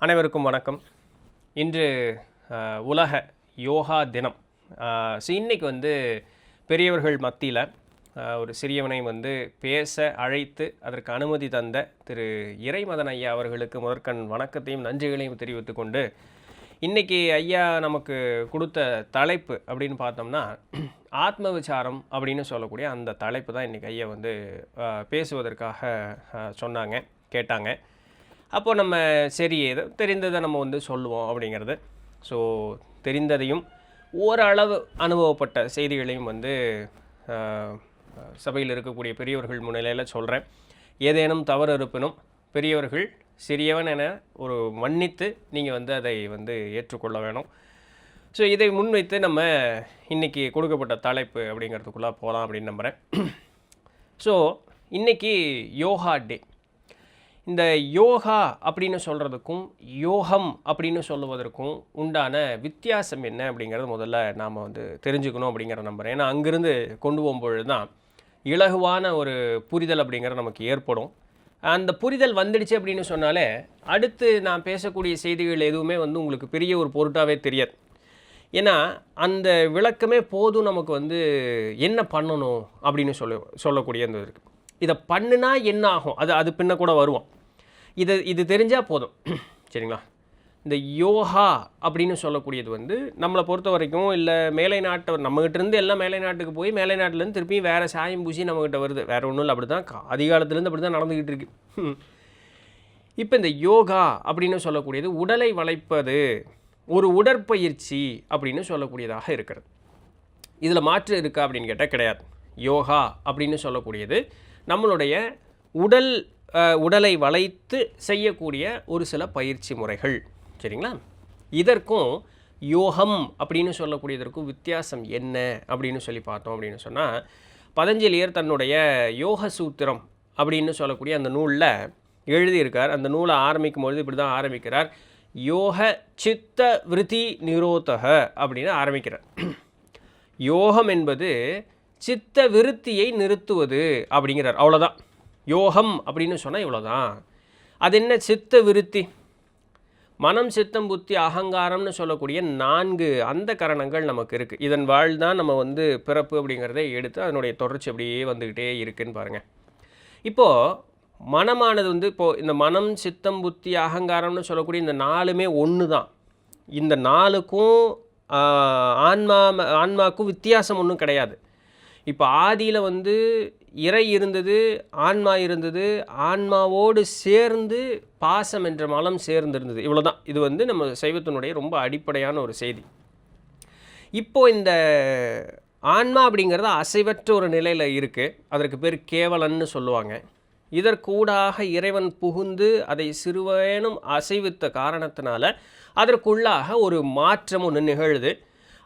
அனைவருக்கும் வணக்கம். இன்று உலக யோகா தினம். இன்னைக்கு பெரியவர்கள் மத்தியில் ஒரு சிறியவனை பேச அழைத்து அதற்கு அனுமதி தந்த திரு இறைமதன் ஐயா அவர்களுக்கு முதற்கண் வணக்கத்தையும் நன்றிகளையும் தெரிவித்து கொண்டு, இன்றைக்கி ஐயா நமக்கு கொடுத்த தலைப்பு அப்படின்னு பார்த்தோம்னா ஆத்ம விசாரம் அப்படின்னு சொல்லக்கூடிய அந்த தலைப்பு தான் இன்றைக்கி ஐயா பேசுவதற்காக சொன்னாங்க, கேட்டாங்க. அப்போது நம்ம சரி ஏதோ தெரிந்ததை நம்ம சொல்லுவோம் அப்படிங்கிறது. ஸோ தெரிந்ததையும் ஓரளவு அனுபவப்பட்ட செய்திகளையும் சபையில் இருக்கக்கூடிய பெரியவர்கள் முன்னிலையில் சொல்கிறேன். ஏதேனும் தவறு இருப்பினும் பெரியவர்கள் சிறியவன் என ஒரு மன்னித்து நீங்கள் அதை ஏற்றுக்கொள்ள வேணும். ஸோ இதை முன்வைத்து நம்ம இன்றைக்கி கொடுக்கப்பட்ட தலைப்பு அப்படிங்கிறதுக்குள்ளே போகலாம் அப்படின்னு நம்புகிறேன். ஸோ இன்றைக்கி யோகா டே. இந்த யோகா அப்படின்னு சொல்கிறதுக்கும் யோகம் அப்படின்னு சொல்லுவதற்கும் உண்டான வித்தியாசம் என்ன அப்படிங்கிறது முதல்ல நாம் தெரிஞ்சுக்கணும் அப்படிங்கிற நம்புகிறேன். ஏன்னா அங்கேருந்து கொண்டு போகும்பொழுது தான் இலகுவான ஒரு புரிதல் அப்படிங்கிறது நமக்கு ஏற்படும். அந்த புரிதல் வந்துடுச்சு அப்படின்னு சொன்னாலே அடுத்து நான் பேசக்கூடிய செய்திகள் எதுவுமே உங்களுக்கு பெரிய ஒரு பொருட்டாகவே தெரியாது. ஏன்னா அந்த விளக்கமே போதும் நமக்கு என்ன பண்ணணும் அப்படின்னு சொல்லக்கூடிய அந்த இருக்குது. இதை பண்ணுனா என்ன ஆகும், அது பின்ன கூட வருவோம். இது தெரிஞ்சால் போதும், சரிங்களா? இந்த யோகா அப்படின்னு சொல்லக்கூடியது நம்மளை பொறுத்த வரைக்கும் இல்லை மேலை நாட்டை நம்மகிட்டேருந்து எல்லாம் மேலை நாட்டுக்கு போய் மேலை நாட்டிலேருந்து திருப்பி வேறு சாயம் பூசி நம்மகிட்ட வருது. வேறு ஒன்றும் இல்லை, அப்படி தான் அதிகாலத்துலேருந்து அப்படி தான் நடந்துக்கிட்டு இருக்கு. இப்போ இந்த யோகா அப்படின்னு சொல்லக்கூடியது உடலை வளைப்பது, ஒரு உடற்பயிற்சி அப்படின்னு சொல்லக்கூடியதாக இருக்கிறது. இதில் மாற்று இருக்கா அப்படின்னு கேட்டால் கிடையாது. யோகா அப்படின்னு சொல்லக்கூடியது நம்மளுடைய உடலை வளைத்து செய்யக்கூடிய ஒரு சில பயிற்சி முறைகள், சரிங்களா? இதற்கும் யோகம் அப்படின்னு சொல்லக்கூடியதற்கும் வித்தியாசம் என்ன அப்படின்னு சொல்லி பார்த்தோம் அப்படின்னு சொன்னால், பதஞ்சலியர் தன்னுடைய யோக சூத்திரம் அப்படின்னு சொல்லக்கூடிய அந்த நூலில் எழுதியிருக்கார். அந்த நூலை ஆரம்பிக்கும் பொழுது இப்படி தான் ஆரம்பிக்கிறார். யோக சித்த விருத்தி நிரோதக அப்படின்னு ஆரம்பிக்கிறார். யோகம் என்பது சித்த விருத்தியை நிறுத்துவது அப்படிங்கிறார். அவ்வளோதான் யோகம் அப்படின்னு சொன்னால் இவ்வளோதான். அது என்ன சித்த விருத்தி? மனம், சித்தம், புத்தி, அகங்காரம்னு சொல்லக்கூடிய 4 அந்த கரணங்கள் நமக்கு இருக்குது. இதன் வாழ்தான் நம்ம பிறப்பு அப்படிங்கிறத எடுத்து அதனுடைய தொடர்ச்சி அப்படியே வந்துக்கிட்டே இருக்குன்னு பாருங்கள். இப்போது மனமானது இப்போது இந்த மனம், சித்தம், புத்தி, அகங்காரம்னு சொல்லக்கூடிய இந்த 4மே ஒன்று தான். இந்த 4க்கும் ஆன்மாவுக்கும் வித்தியாசம் ஒன்றும் கிடையாது. இப்போ ஆதியில் இறை இருந்தது, ஆன்மா இருந்தது, ஆன்மாவோடு சேர்ந்து பாசம் என்ற மலம் சேர்ந்திருந்தது. இவ்வளோ தான். இது நம்ம சைவத்தினுடைய ரொம்ப அடிப்படையான ஒரு செய்தி. இப்போது இந்த ஆன்மா அப்படிங்கிறது அசைவற்ற ஒரு நிலையில் இருக்குது. அதற்கு பேர் கேவலன்னு சொல்லுவாங்க. இதற்கூடாக இறைவன் புகுந்து அதை சிறுவேனும் அசைவித்த காரணத்தினால அதற்குள்ளாக ஒரு மாற்றம் ஒன்று நிகழுது.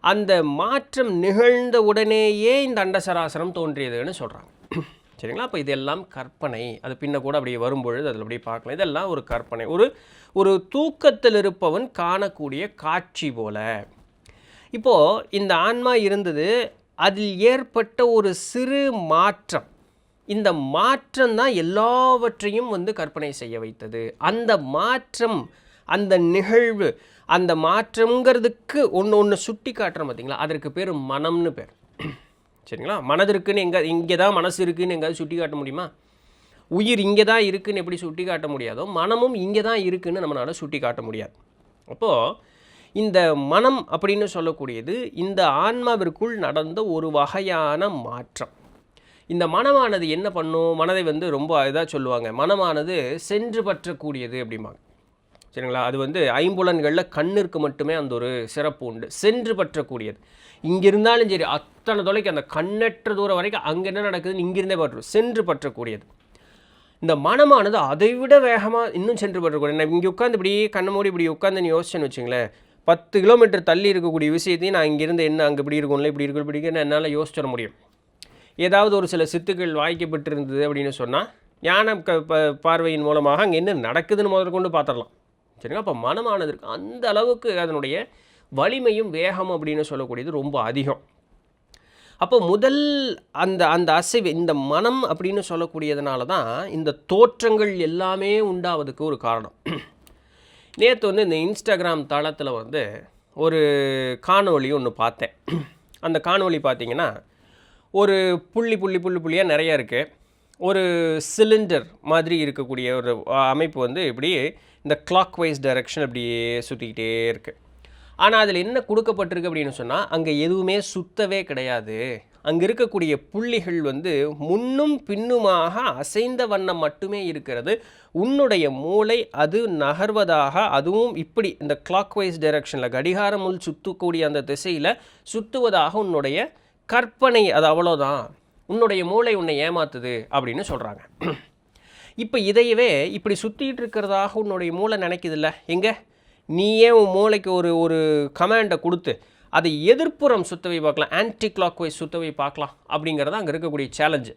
அந்த மாற்றம் நிகழ்ந்த உடனேயே இந்த அண்டசராசரம் தோன்றியதுன்னு சொல்கிறாங்க, சரிங்களா? அப்போ இதெல்லாம் கற்பனை. அது பின்ன கூட அப்படி வரும்பொழுது அதில் அப்படியே பார்க்கலாம். இதெல்லாம் ஒரு கற்பனை, ஒரு தூக்கத்தில் இருப்பவன் காணக்கூடிய காட்சி போல. இப்போது இந்த ஆன்மா இருந்தது, அதில் ஏற்பட்ட ஒரு சிறு மாற்றம். இந்த மாற்றம் தான் எல்லாவற்றையும் கற்பனை செய்ய வைத்தது. அந்த மாற்றம், அந்த நிகழ்வு, அந்த மாற்றங்கிறதுக்கு ஒன்று சுட்டி காட்டுறோம் பார்த்தீங்களா, அதற்கு பேர் மனம்னு பேர், சரிங்களா? மனதிற்குன்னு இங்கே தான் மனசு இருக்குதுன்னு எங்கேயாவது சுட்டி காட்ட முடியுமா? உயிர் இங்கே தான் இருக்குதுன்னு எப்படி சுட்டி காட்ட முடியாதோ, மனமும் இங்கே தான் இருக்குதுன்னு நம்மளால் சுட்டி காட்ட முடியாது. அப்போது இந்த மனம் அப்படின்னு சொல்லக்கூடியது இந்த ஆன்மாவிற்குள் நடந்த ஒரு வகையான மாற்றம். இந்த மனமானது என்ன பண்ணும்? மனதை ரொம்ப இதாக சொல்லுவாங்க, மனமானது சென்று பற்றக்கூடியது அப்படிம்பாங்க, சரிங்களா? அது ஐம்புலன்களில் கண்ணிற்கு மட்டுமே அந்த ஒரு சிறப்பு உண்டு, சென்று பற்றக்கூடியது. இங்கே இருந்தாலும் சரி, அத்தனை தொலைக்கு அந்த கண்ணற்ற தூரம் வரைக்கும் அங்கே என்ன நடக்குதுன்னு இங்கிருந்தே பற்றும், சென்று பற்றக்கூடியது. இந்த மனமானது அதைவிட வேகமாக இன்னும் சென்று பற்றக்கூடியது. நான் இங்கே உட்காந்து இப்படி கண்ணை மூடி இப்படி உட்காந்து நீ யோசிச்சேன்னு வச்சுங்களேன், 10 கிலோமீட்டர் தள்ளி இருக்கக்கூடிய விஷயத்தையும் நான் இங்கேருந்து என்ன அங்கே இப்படி இருக்கும்ல, இப்படி இருக்கும், இப்படி இருக்குன்னு என்னால் யோசிச்சிட முடியும். ஏதாவது ஒரு சில சித்துக்கள் வாய்க்கப்பட்டிருந்தது அப்படின்னு சொன்னால் ஞான பார்வையின் மூலமாக அங்கே என்ன நடக்குதுன்னு முதற்கொண்டு பார்த்துடலாம், சரிங்களா? அப்போ மனமானதற்கு அந்த அளவுக்கு அதனுடைய வலிமையும் வேகம் அப்படின்னு சொல்லக்கூடியது ரொம்ப அதிகம். அப்போ முதல் அந்த அசைவு, இந்த மனம் அப்படின்னு சொல்லக்கூடியதுனால தான் இந்த தோற்றங்கள் எல்லாமே உண்டாவதுக்கு ஒரு காரணம். நேற்று வந்து இந்த இன்ஸ்டாகிராம் தளத்தில் வந்து ஒரு காணொளி ஒன்று பார்த்தேன். அந்த காணொளி பார்த்தீங்கன்னா ஒரு புள்ளியாக நிறையா இருக்குது. ஒரு சிலிண்டர் மாதிரி இருக்கக்கூடிய ஒரு அமைப்பு வந்து இப்படி இந்த கிளாக் வைஸ் டைரக்ஷன் அப்படியே சுற்றிக்கிட்டே இருக்குது. ஆனால் அதில் என்ன கொடுக்கப்பட்டிருக்கு அப்படின்னு சொன்னால், அங்கே எதுவுமே சுத்தவே கிடையாது. அங்கே இருக்கக்கூடிய புள்ளிகள் வந்து முன்னும் பின்னுமாக அசைந்த வண்ணம் மட்டுமே இருக்கிறது. உன்னுடைய மூளை அது நகர்வதாக, அதுவும் இப்படி இந்த கிளாக் வைஸ் டைரக்ஷனில் கடிகாரம் உள் சுற்றக்கூடிய அந்த திசையில் சுற்றுவதாக உன்னுடைய கற்பனை, அது அவ்வளோதான். உன்னுடைய மூளை உன்னை ஏமாத்துது அப்படின்னு சொல்கிறாங்க. இப்போ இதையவே இப்படி சுற்றிட்டு இருக்கிறதாக உன்னுடைய மூளை நினைக்குதில்ல. எங்கே நீயே உன் மூளைக்கு ஒரு கமாண்டை கொடுத்து அதை எதிர்ப்புறம் சுற்றவை பார்க்கலாம், ஆன்டி கிளாக் வைஸ் சுற்றவை பார்க்கலாம் அப்படிங்கிறது அங்கே இருக்கக்கூடிய சேலஞ்சு.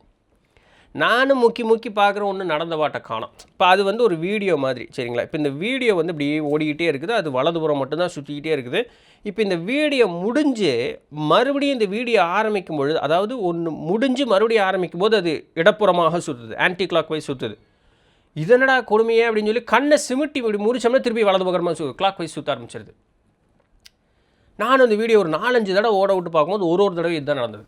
நானும் முக்கி பார்க்குற ஒன்று நடந்த பாட்டை காணும். இப்போ அது வந்து ஒரு வீடியோ மாதிரி, சரிங்களா? இப்போ இந்த வீடியோ வந்து இப்படி ஓடிக்கிட்டே இருக்குது, அது வலதுபுறம் மட்டும்தான் சுற்றிக்கிட்டே இருக்குது. இப்போ இந்த வீடியோ முடிஞ்சு மறுபடியும் இந்த வீடியோ ஆரம்பிக்கும் பொழுது, அதாவது ஒன்று முடிஞ்சு மறுபடியும் ஆரம்பிக்கும் போது அது இடப்புறமாக சுற்றுது, ஆன்டி கிளாக் வைஸ் சுற்றுது. இதனடா கொடுமையே அப்படின்னு சொல்லி கண்ணை சிமிட்டி இப்படி முடிச்சோம்னா திருப்பி வலது பக்கமாக கிளாக் வைஸ் சுற்ற ஆரம்பிச்சிருது. நானும் இந்த வீடியோ ஒரு 4-5 தடவை ஓட விட்டு பார்க்கும்போது ஒரு தடவை இதுதான் நடந்தது.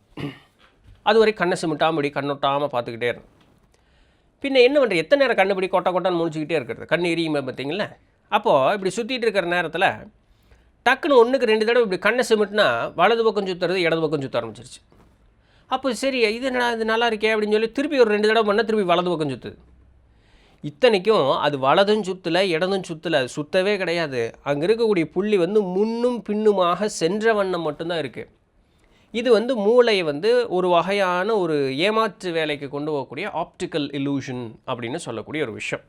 அதுவரை கண்ணை சிமிட்டாமடி கண்ணொட்டாமல் பார்த்துக்கிட்டே இருந்தேன். பின்ன என்ன பண்ணுறது, எத்தனை நேரம் கண்ணுபடி கொட்டான்னு முடிச்சுக்கிட்டே இருக்கிறது, கண் எரியுமே பார்த்தீங்களா? அப்போது இப்படி சுற்றிட்டு இருக்கிற நேரத்தில் டக்குன்னு 1க்கு 2 தடவை இப்படி கண்ணை சிமிட்டுனா வலது பக்கம் சுற்றுறது இடது பக்கம் சுற்ற ஆரம்பிச்சிருச்சு. அப்போ சரி இது நல்லா இருக்கே அப்படின்னு சொல்லி திருப்பி ஒரு 2 தடவை பண்ணால் திருப்பி வலது பக்கம் சுற்றுது. இத்தனைக்கும் அது வலதும் சுற்றலை இடதும் சுற்றலை, சுற்றவே கிடையாது. அங்கே இருக்கக்கூடிய புள்ளி வந்து முன்னும் பின்னுமாக சென்ற வண்ணம் மட்டும்தான் இருக்குது. இது வந்து மூளையை வந்து ஒரு வகையான ஒரு ஏமாற்று வேலைக்கு கொண்டு போகக்கூடிய ஆப்டிக்கல் இலூஷன் அப்படின்னு சொல்லக்கூடிய ஒரு விஷயம்.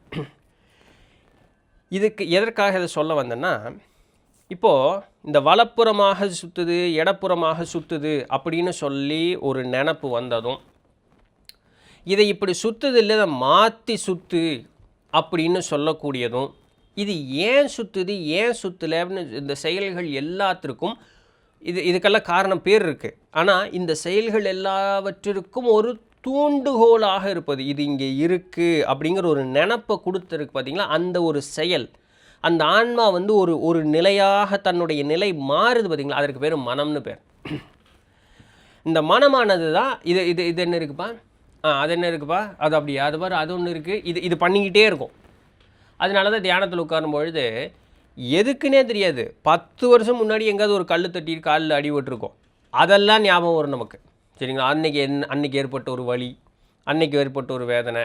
இதுக்கு எதற்காக இதை சொல்ல வந்தேன்னா, இப்போது இந்த வலப்புறமாக சுற்றுது இடப்புறமாக சுற்றுது அப்படின்னு சொல்லி ஒரு நினப்பு வந்ததும், இதை இப்படி சுற்றுது இல்லை இதை மாற்றி சுற்று அப்படின்னு சொல்லக்கூடியதும், இது ஏன் சுற்றுது ஏன் சுற்றலைன்னு இந்த செயல்கள் எல்லாத்திற்கும் இதுக்கெல்லாம் காரணம் பேர் இருக்குது. ஆனால் இந்த செயல்கள் எல்லாவற்றிற்கும் ஒரு தூண்டுகோலாக இருப்பது, இது இங்கே இருக்குது அப்படிங்கிற ஒரு நினப்பை கொடுத்துருக்கு பார்த்தீங்களா, அந்த ஒரு செயல், அந்த ஆன்மா வந்து ஒரு நிலையாக தன்னுடைய நிலை மாறுது பார்த்தீங்களா, அதற்கு பேர் மனம்னு பேர். இந்த மனமானது தான் இது என்ன இருக்குப்பா, அது என்ன இருக்குப்பா, அது அப்படியா, அது பாரு அது ஒன்று இருக்குது, இது பண்ணிக்கிட்டே இருக்கும். அதனால தான் தியானத்தில் உட்காரும் பொழுது எதுக்குன்னே தெரியாது, 10 வருஷம் முன்னாடி எங்கேயாவது ஒரு கல் தட்டி காலில் அடிபட்டிருக்கோம், அதெல்லாம் ஞாபகம் வரும் நமக்கு, சரிங்களா? அன்னைக்கு ஏற்பட்ட ஒரு வலி, அன்னைக்கு ஏற்பட்ட ஒரு வேதனை,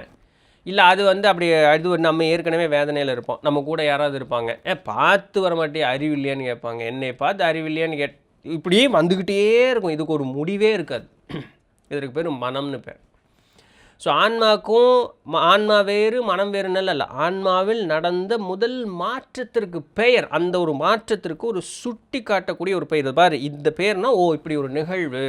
இல்லை அது வந்து அப்படி அது நம்ம ஏற்கனவே வேதனையில் இருப்போம், நம்ம கூட யாராவது இருப்பாங்க, பார்த்து வர மாட்டே அறிவில்லையான்னு கேட்பாங்க, என்னை பார்த்து அறிவில்லையான்னு இப்படியே வந்துக்கிட்டே இருக்கும், இதுக்கு ஒரு முடிவே இருக்காது. இதற்கு பேர் மனம்னு பேர். ஸோ ஆன்மாவுக்கும் ஆன்மா வேறு மனம் வேறுன்னு இல்லை, ஆன்மாவில் நடந்த முதல் மாற்றத்திற்கு பெயர், அந்த ஒரு மாற்றத்திற்கு ஒரு சுட்டி காட்டக்கூடிய ஒரு பெயர். பாரு இந்த பேர்னால் ஓ இப்படி ஒரு நிகழ்வு.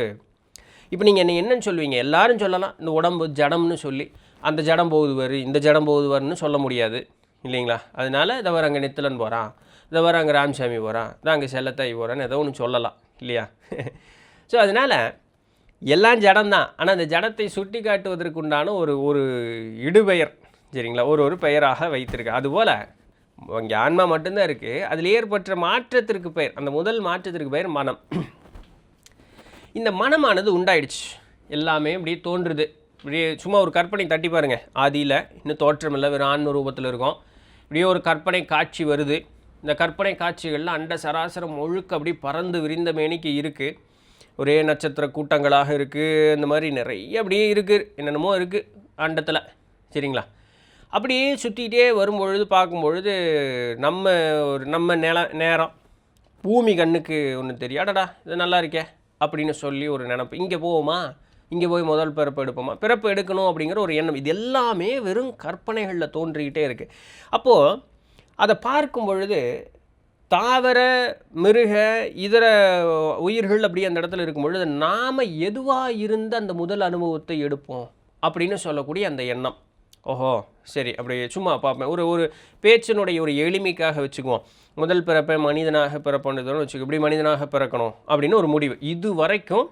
இப்போ நீங்கள் என்னென்னு சொல்லுவீங்க, எல்லாரும் சொல்லலாம் இந்த உடம்பு ஜடம்னு சொல்லி, அந்த ஜடம் போகுது வரு இந்த ஜடம் போகுது வருன்னு சொல்ல முடியாது இல்லைங்களா? அதனால் இதை வர அங்கே நித்திலன் போகிறான், இதை வர அங்கே ராமசாமி போகிறான், இதை அங்கே செல்லத்தாய் போகிறான்னு ஏதோ ஒன்று சொல்லலாம் இல்லையா? ஸோ அதனால் எல்லாம் ஜடம்தான். ஆனால் அந்த ஜடத்தை சுட்டி காட்டுவதற்கு உண்டான ஒரு இடுபெயர், சரிங்களா, ஒரு பெயராக வைத்திருக்கு. அதுபோல் இங்கே ஆன்மா மட்டும்தான் இருக்குது, அதில் ஏற்பட்ட மாற்றத்திற்கு பெயர், அந்த முதல் மாற்றத்திற்கு பெயர் மனம். இந்த மனமானது உண்டாயிடுச்சு, எல்லாமே இப்படி தோன்றுது, இப்படியே சும்மா ஒரு கற்பனை தட்டி பாருங்கள், ஆதியில் இன்னும் தோற்றம் இல்லை, வெறும் ஆன்ம ரூபத்தில் இருக்கும், இப்படியே ஒரு கற்பனை காட்சி வருது. இந்த கற்பனை காட்சிகளில் அண்ட சராசரம் முழுக்க அப்படி பறந்து விரிந்த மேனிக்கு இருக்குது, ஒரே நட்சத்திர கூட்டங்களாக இருக்குது, இந்த மாதிரி நிறைய அப்படியே இருக்குது, என்னென்னமோ இருக்குது அண்டத்தில், சரிங்களா? அப்படியே சுற்றிகிட்டே வரும்பொழுது பார்க்கும்பொழுது நம்ம நேரம் பூமி கண்ணுக்கு ஒன்று தெரியும், அடடா இது நல்லா இருக்கே அப்படின்னு சொல்லி ஒரு நினப்பு, இங்கே போவோமா, இங்கே போய் முதல் பிறப்பு எடுப்போமா, பிறப்பு எடுக்கணும் அப்படிங்கிற ஒரு எண்ணம், இது எல்லாமே வெறும் கற்பனைகளில் தோன்றிக்கிட்டே இருக்குது. அப்போது அதை பார்க்கும் பொழுது தாவர மிருக இதர உயிர்கள் அப்படி அந்த இடத்துல இருக்கும் பொழுது நாம் எதுவாக இருந்த அந்த முதல் அனுபவத்தை எடுப்போம் அப்படின்னு சொல்லக்கூடிய அந்த எண்ணம். ஓஹோ சரி, அப்படி சும்மா பார்ப்பேன், ஒரு பேச்சினுடைய ஒரு எளிமைக்காக வச்சுக்குவோம், முதல் பிறப்பை மனிதனாக பிறப்போன்றதுன்னு வச்சுக்கோ, இப்படி மனிதனாக பிறக்கணும் அப்படின்னு ஒரு முடிவு. இது வரைக்கும்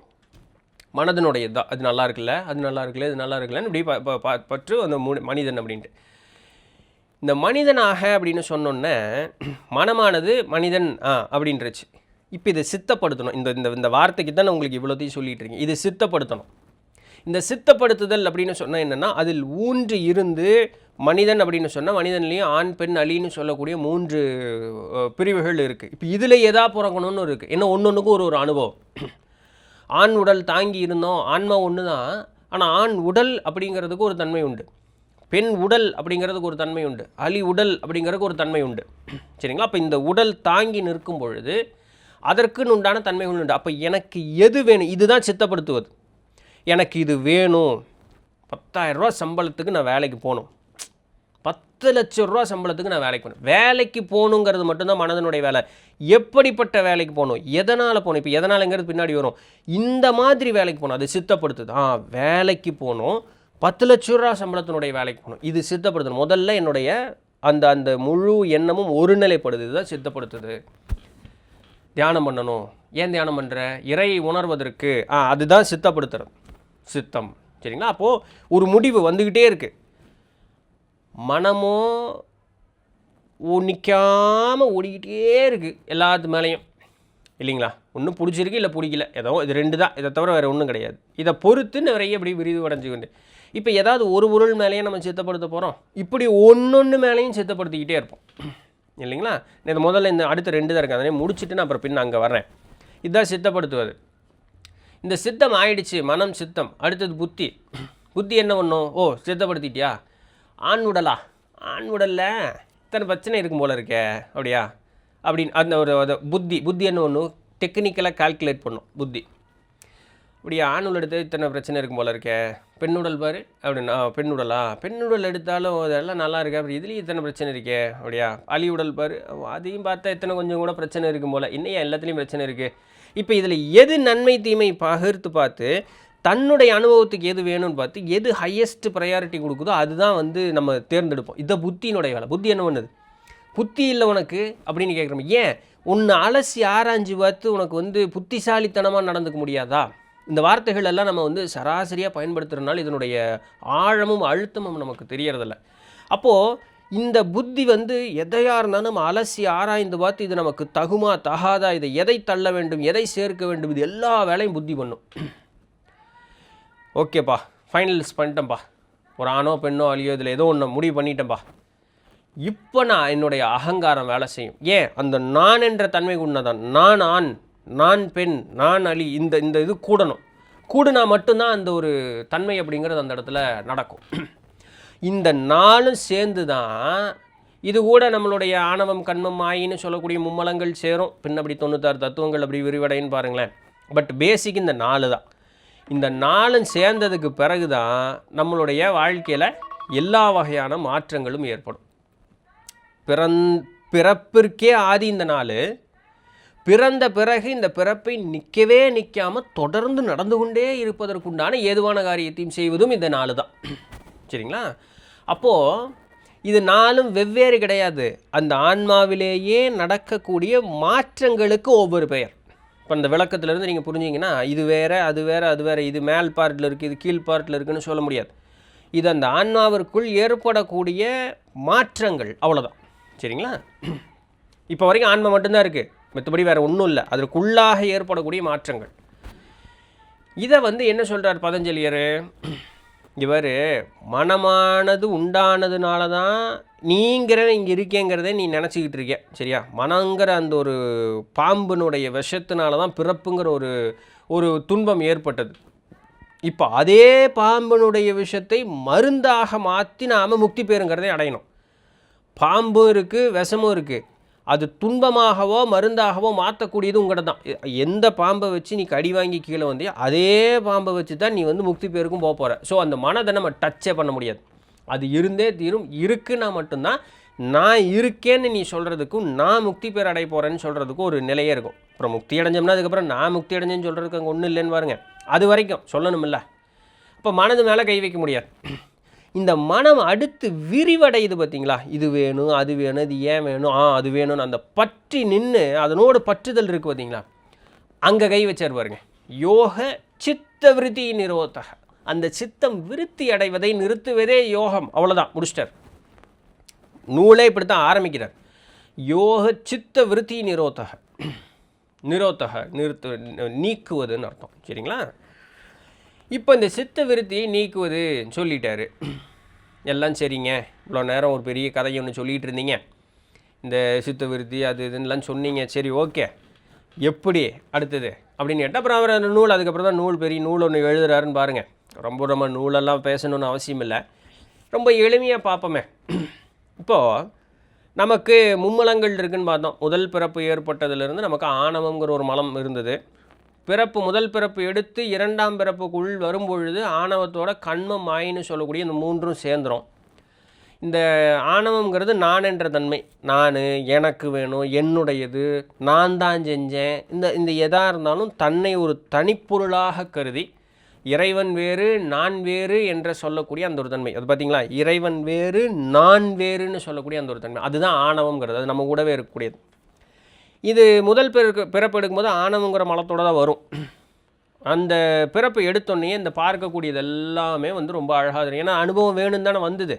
மனதனுடைய தான், அது நல்லா இருக்குல்ல, அது நல்லா இருக்குல்ல, இது நல்லா இருக்குல்லன்னு இப்படி பற்று அந்த மனிதன் அப்படின்ட்டு. இந்த மனிதனாக அப்படின்னு சொன்னோன்னே மனமானது மனிதன் அப்படின்றச்சு. இப்போ இதை சித்தப்படுத்தணும். இந்த இந்த இந்த வார்த்தைக்கு தான் நான் உங்களுக்கு இவ்வளோத்தையும் சொல்லிகிட்டு இருக்கேன். இது சித்தப்படுத்தணும். இந்த சித்தப்படுத்துதல் அப்படின்னு சொன்னால் என்னென்னா, அதில் ஊன்று இருந்து மனிதன் அப்படின்னு சொன்னால் மனிதன்லேயும் ஆண் பெண் அலின்னு சொல்லக்கூடிய 3 பிரிவுகள் இருக்குது. இப்போ இதில் எதா பிறக்கணும்னு இருக்குது. ஏன்னா ஒன்றுக்கும் ஒரு அனுபவம். ஆண் உடல் தாங்கி இருந்தோம், ஆன்மா ஒன்று தான். ஆனால் ஆண் உடல் அப்படிங்கிறதுக்கு ஒரு தன்மை உண்டு, பெண் உடல் அப்படிங்கிறதுக்கு ஒரு தன்மை உண்டு, அலி உடல் அப்படிங்கிறதுக்கு ஒரு தன்மை உண்டு. சரிங்களா? அப்போ இந்த உடல் தாங்கி நிற்கும் பொழுது அதற்குன்னு உண்டான தன்மைகள் உண்டு. அப்போ எனக்கு எது வேணும், இதுதான் சித்தப்படுத்துவது. எனக்கு இது வேணும், 10,000 ரூபா சம்பளத்துக்கு நான் வேலைக்கு போகணும், 10 லட்சம் ரூபா சம்பளத்துக்கு நான் வேலைக்கு போகணும். வேலைக்கு போகணுங்கிறது மட்டும்தான் மனதனுடைய வேலை. எப்படிப்பட்ட வேலைக்கு போகணும், எதனால் போகணும், இப்போ எதனாலங்கிறது பின்னாடி வரும். இந்த மாதிரி வேலைக்கு போகணும், அது சித்தப்படுத்துது. வேலைக்கு போகணும், 10 லட்சம் ரூபா சம்பளத்தினுடைய வேலைக்கு போகணும், இது சித்தப்படுத்தணும். முதல்ல என்னுடைய அந்த அந்த முழு எண்ணமும் ஒருநிலைப்படுது, இதுதான் சித்தப்படுத்துது. தியானம் பண்ணணும். ஏன் தியானம் பண்ணுற? இறை உணர்வதற்கு. அதுதான் சித்தப்படுத்துறது, சித்தம். சரிங்களா? அப்போது ஒரு முடிவு வந்துக்கிட்டே இருக்குது. மனமோ நிற்காமல் ஓடிக்கிட்டே இருக்குது எல்லாத்து மேலேயும், இல்லைங்களா? ஒன்றும் பிடிச்சிருக்கு இல்லை பிடிக்கல, ஏதோ இது 2 தான், இதை தவிர வேறு ஒன்றும் கிடையாது. இதை பொறுத்து நிறைய இப்படி விரிவடைஞ்சுக்கிண்டு இப்போ ஏதாவது ஒரு பொருள் மேலேயும் நம்ம சித்தப்படுத்த போகிறோம், இப்படி ஒன்று மேலேயும் சித்தப்படுத்திக்கிட்டே இருப்போம், இல்லைங்களா? இது முதல்ல இந்த அடுத்த 2 தான் இருக்குது, அதனே முடிச்சுட்டு நான் அப்புறம் பின்ன அங்கே வர்றேன். இதுதான் சித்தப்படுத்துவது. இந்த சித்தம் ஆயிடுச்சு, மனம் சித்தம். அடுத்தது புத்தி. புத்தி என்ன பண்ணும்? சித்தப்படுத்திட்டியா? ஆண் உடலா? ஆண் உடலில் இத்தனை பிரச்சனை இருக்கும் போல இருக்கே, அப்படியா அப்படின்னு அந்த ஒரு புத்தி என்ன ஒன்று டெக்னிக்கலாக கால்குலேட் பண்ணும் புத்தி. அப்படியா, ஆண் உடல் எடுத்து இத்தனை பிரச்சனை இருக்கும் போல இருக்கே, பெண்ணுடல் பாரு அப்படின்னா, பெண்ணுடலா? பெண்ணுடல் எடுத்தாலும் அதெல்லாம் நல்லா இருக்கு, அப்படி இதுலேயும் இத்தனை பிரச்சனை இருக்கே, அப்படியா? அலி உடல் பாரு, அதையும் பார்த்தா இத்தனை கொஞ்சம் கூட பிரச்சனை இருக்கும் போல், இன்னையா எல்லாத்துலேயும் பிரச்சனை இருக்குது. இப்போ இதில் எது நன்மை தீமை பகிர்த்து பார்த்து தன்னுடைய அனுபவத்துக்கு எது வேணும்னு பார்த்து எது ஹையஸ்ட் ப்ரையாரிட்டி கொடுக்குதோ அதுதான் நம்ம தேர்ந்தெடுப்போம். இதை புத்தியினுடைய வேலை. புத்தி என்ன பண்ணுது? புத்தி இல்லை உனக்கு அப்படின்னு கேட்குறோம். ஏன் உன்னை அலசி ஆராய்ஞ்சு பார்த்து உனக்கு புத்திசாலித்தனமாக நடந்துக்க முடியாதா? இந்த வார்த்தைகள் எல்லாம் நம்ம சராசரியாக பயன்படுத்துகிறதுனால இதனுடைய ஆழமும் அழுத்தமும் நமக்கு தெரியறதில்ல. அப்போது இந்த புத்தி எதையாக இருந்தாலும் நம்ம அலசி ஆராய்ந்து பார்த்து இது நமக்கு தகுமா தகாதா, இதை எதை தள்ள வேண்டும், எதை சேர்க்க வேண்டும், இது எல்லா வேலையும் புத்தி பண்ணும். ஓகேப்பா, ஃபைனல்ஸ் பண்ணிட்டேன்ப்பா, ஒரு ஆணோ பெண்ணோ அலியோ இதில் ஏதோ ஒன்று முடிவு பண்ணிட்டேன்ப்பா, இப்போ நான் என்னுடைய அகங்காரம் வேலை செய்யும். ஏன்? அந்த நான் என்ற தன்மை உண்மைதான். நான் ஆண், நான் பெண், நான் அலி, இந்த இது கூடுனா மட்டும்தான் அந்த ஒரு தன்மை அப்படிங்கிறது அந்த இடத்துல நடக்கும். இந்த நாளும் சேர்ந்து தான் இது கூட நம்மளுடைய ஆணவம் கண்மம் மாயின்னு சொல்லக்கூடிய மும்மலங்கள் சேரும். பின் அப்படி 96 தத்துவங்கள் அப்படி விரிவடைன்னு பாருங்களேன். பட் பேசிக் இந்த 4 தான். இந்த 4 சேர்ந்ததுக்கு பிறகு தான் நம்மளுடைய வாழ்க்கையில் எல்லா வகையான மாற்றங்களும் ஏற்படும். பிறப்பிற்கே ஆதி இந்த 4, பிறந்த பிறகு இந்த பிறப்பை நிற்காமல் தொடர்ந்து நடந்து கொண்டே இருப்பதற்குண்டான ஏதுவான காரியத்தையும் செய்வதும் இந்த 4 தான். சரிங்களா? அப்போது இது 4ம் வெவ்வேறு கிடையாது. அந்த ஆன்மாவிலேயே நடக்கக்கூடிய மாற்றங்களுக்கு ஒவ்வொரு பெயர். இப்போ அந்த விளக்கத்திலேருந்து நீங்கள் புரிஞ்சிங்கன்னா இது வேறு அது வேறு அது வேறு, இது மேல் பார்ட்டில் இருக்குது இது கீழ் பார்ட்டில் இருக்குதுன்னு சொல்ல முடியாது. இது அந்த ஆன்மாவிற்குள் ஏற்படக்கூடிய மாற்றங்கள், அவ்வளோதான். சரிங்களா? இப்போ வரைக்கும் ஆன்மா மட்டும்தான் இருக்குது, மற்றபடி வேறு ஒன்றும் இல்லை. அதற்குள்ளாக ஏற்படக்கூடிய மாற்றங்கள். இதை என்ன சொல்கிறார் பதஞ்சலியர்? இவர் மனமானது உண்டானதுனால தான் நீங்கிறவன் இங்கே இருக்கேங்கிறதே நீ நினச்சிக்கிட்டு இருக்க. சரியா? மனங்கிற அந்த ஒரு பாம்பினுடைய விஷத்தினால தான் பிறப்புங்கிற ஒரு துன்பம் ஏற்பட்டது. இப்போ அதே பாம்பினுடைய விஷத்தை மருந்தாக மாற்றி நாம் முக்தி பேருங்கிறதே அடையணும். பாம்பும் இருக்குது, விஷமும் இருக்குது. அது துன்பமாகவோ மருந்தாகவோ மாற்றக்கூடியது உங்கள்கிட்ட தான். எந்த பாம்பை வச்சு நீ கடி வாங்கி கீழே வந்தியோ அதே பாம்பை வச்சு தான் நீ முக்தி பேருக்கும் போக போகிற. ஸோ அந்த மனதை நம்ம டச்சே பண்ண முடியாது, அது இருந்தே தீரும். இருக்குன்னா மட்டும்தான் நான் இருக்கேன்னு நீ சொல்கிறதுக்கும் நான் முக்தி பேர் அடைய போகிறேன்னு சொல்கிறதுக்கும் ஒரு நிலையே இருக்கும். அப்புறம் முக்தி அடைஞ்சோம்னா அதுக்கப்புறம் நான் முக்தி அடைஞ்சேன்னு சொல்கிறதுக்கு அங்கே ஒன்றும் இல்லைன்னு பாருங்க. அது வரைக்கும் சொல்லணுமில்ல. இப்போ மனது மேலே கை வைக்க முடியாது. இந்த மனம் அடுத்து விரிவடையுது பார்த்தீங்களா? இது வேணும் அது வேணும், இது ஏன் வேணும், அது வேணும்னு அந்த பற்றி நின்று அதனோடு பற்றுதல் இருக்குது பார்த்தீங்களா? அங்கே கை வச்சார் பாருங்க. யோக சித்த விருத்தி நிரோதக. அந்த சித்தம் விருத்தி அடைவதை நிறுத்துவதே யோகம். அவ்வளோதான், முடிச்சிட்டார். நூலே இப்படி தான் ஆரம்பிக்கிறார். யோக சித்த விருத்தி நிரோத்தக, நீக்குவதுன்னு அர்த்தம். சரிங்களா? இப்போ இந்த சித்த விருத்தியை நீக்குவது சொல்லிட்டாரு. எல்லாம் சரிங்க, இவ்வளோ நேரம் ஒரு பெரிய கதையை ஒன்று சொல்லிகிட்டு இருந்தீங்க, இந்த சித்த விருத்தி அது இதுன்னெலாம் சொன்னீங்க, சரி ஓகே, எப்படி அடுத்தது அப்படின்னு கேட்டால் அப்புறம் அவர் அந்த நூல், அதுக்கப்புறம் தான் நூல், பெரிய நூல் ஒன்று எழுதுறாருன்னு பாருங்கள். ரொம்ப நூலெல்லாம் பேசணுன்னு அவசியம் இல்லை, ரொம்ப எளிமையாக பார்ப்போமே. இப்போது நமக்கு மும்மலங்கள் இருக்குதுன்னு பார்த்தோம். முதல் பிறப்பு ஏற்பட்டதுலேருந்து நமக்கு ஆணவங்கிற ஒரு மலம் இருந்தது. முதல் பிறப்பு எடுத்து இரண்டாம் பிறப்புக்குள் வரும்பொழுது ஆணவத்தோட கண்மம் மாயின்னு சொல்லக்கூடிய இந்த மூன்றும் சேர்ந்துடும். இந்த ஆணவங்கிறது நான் என்ற தன்மை, நான், எனக்கு வேணும், என்னுடையது, நான் தான் செஞ்சேன், இந்த எதாக இருந்தாலும் தன்னை ஒரு தனிப்பொருளாக கருதி இறைவன் வேறு நான் வேறு என்று சொல்லக்கூடிய அந்த ஒரு தன்மை, அது பார்த்திங்களா, இறைவன் வேறு நான் வேறுன்னு சொல்லக்கூடிய அந்த ஒரு தன்மை, அதுதான் ஆணவங்கிறது. அது நம்ம கூடவே இருக்கக்கூடியது. இது முதல் பிறப்பு எடுக்கும்போது ஆணவங்கிற மலத்தோடு தான் வரும். அந்த பிறப்பு எடுத்தோடனே இந்த பார்க்கக்கூடியது எல்லாமே வந்து ரொம்ப அழகாக இருக்கும். ஏன்னா அனுபவம் வேணும்னு தானே வந்தது.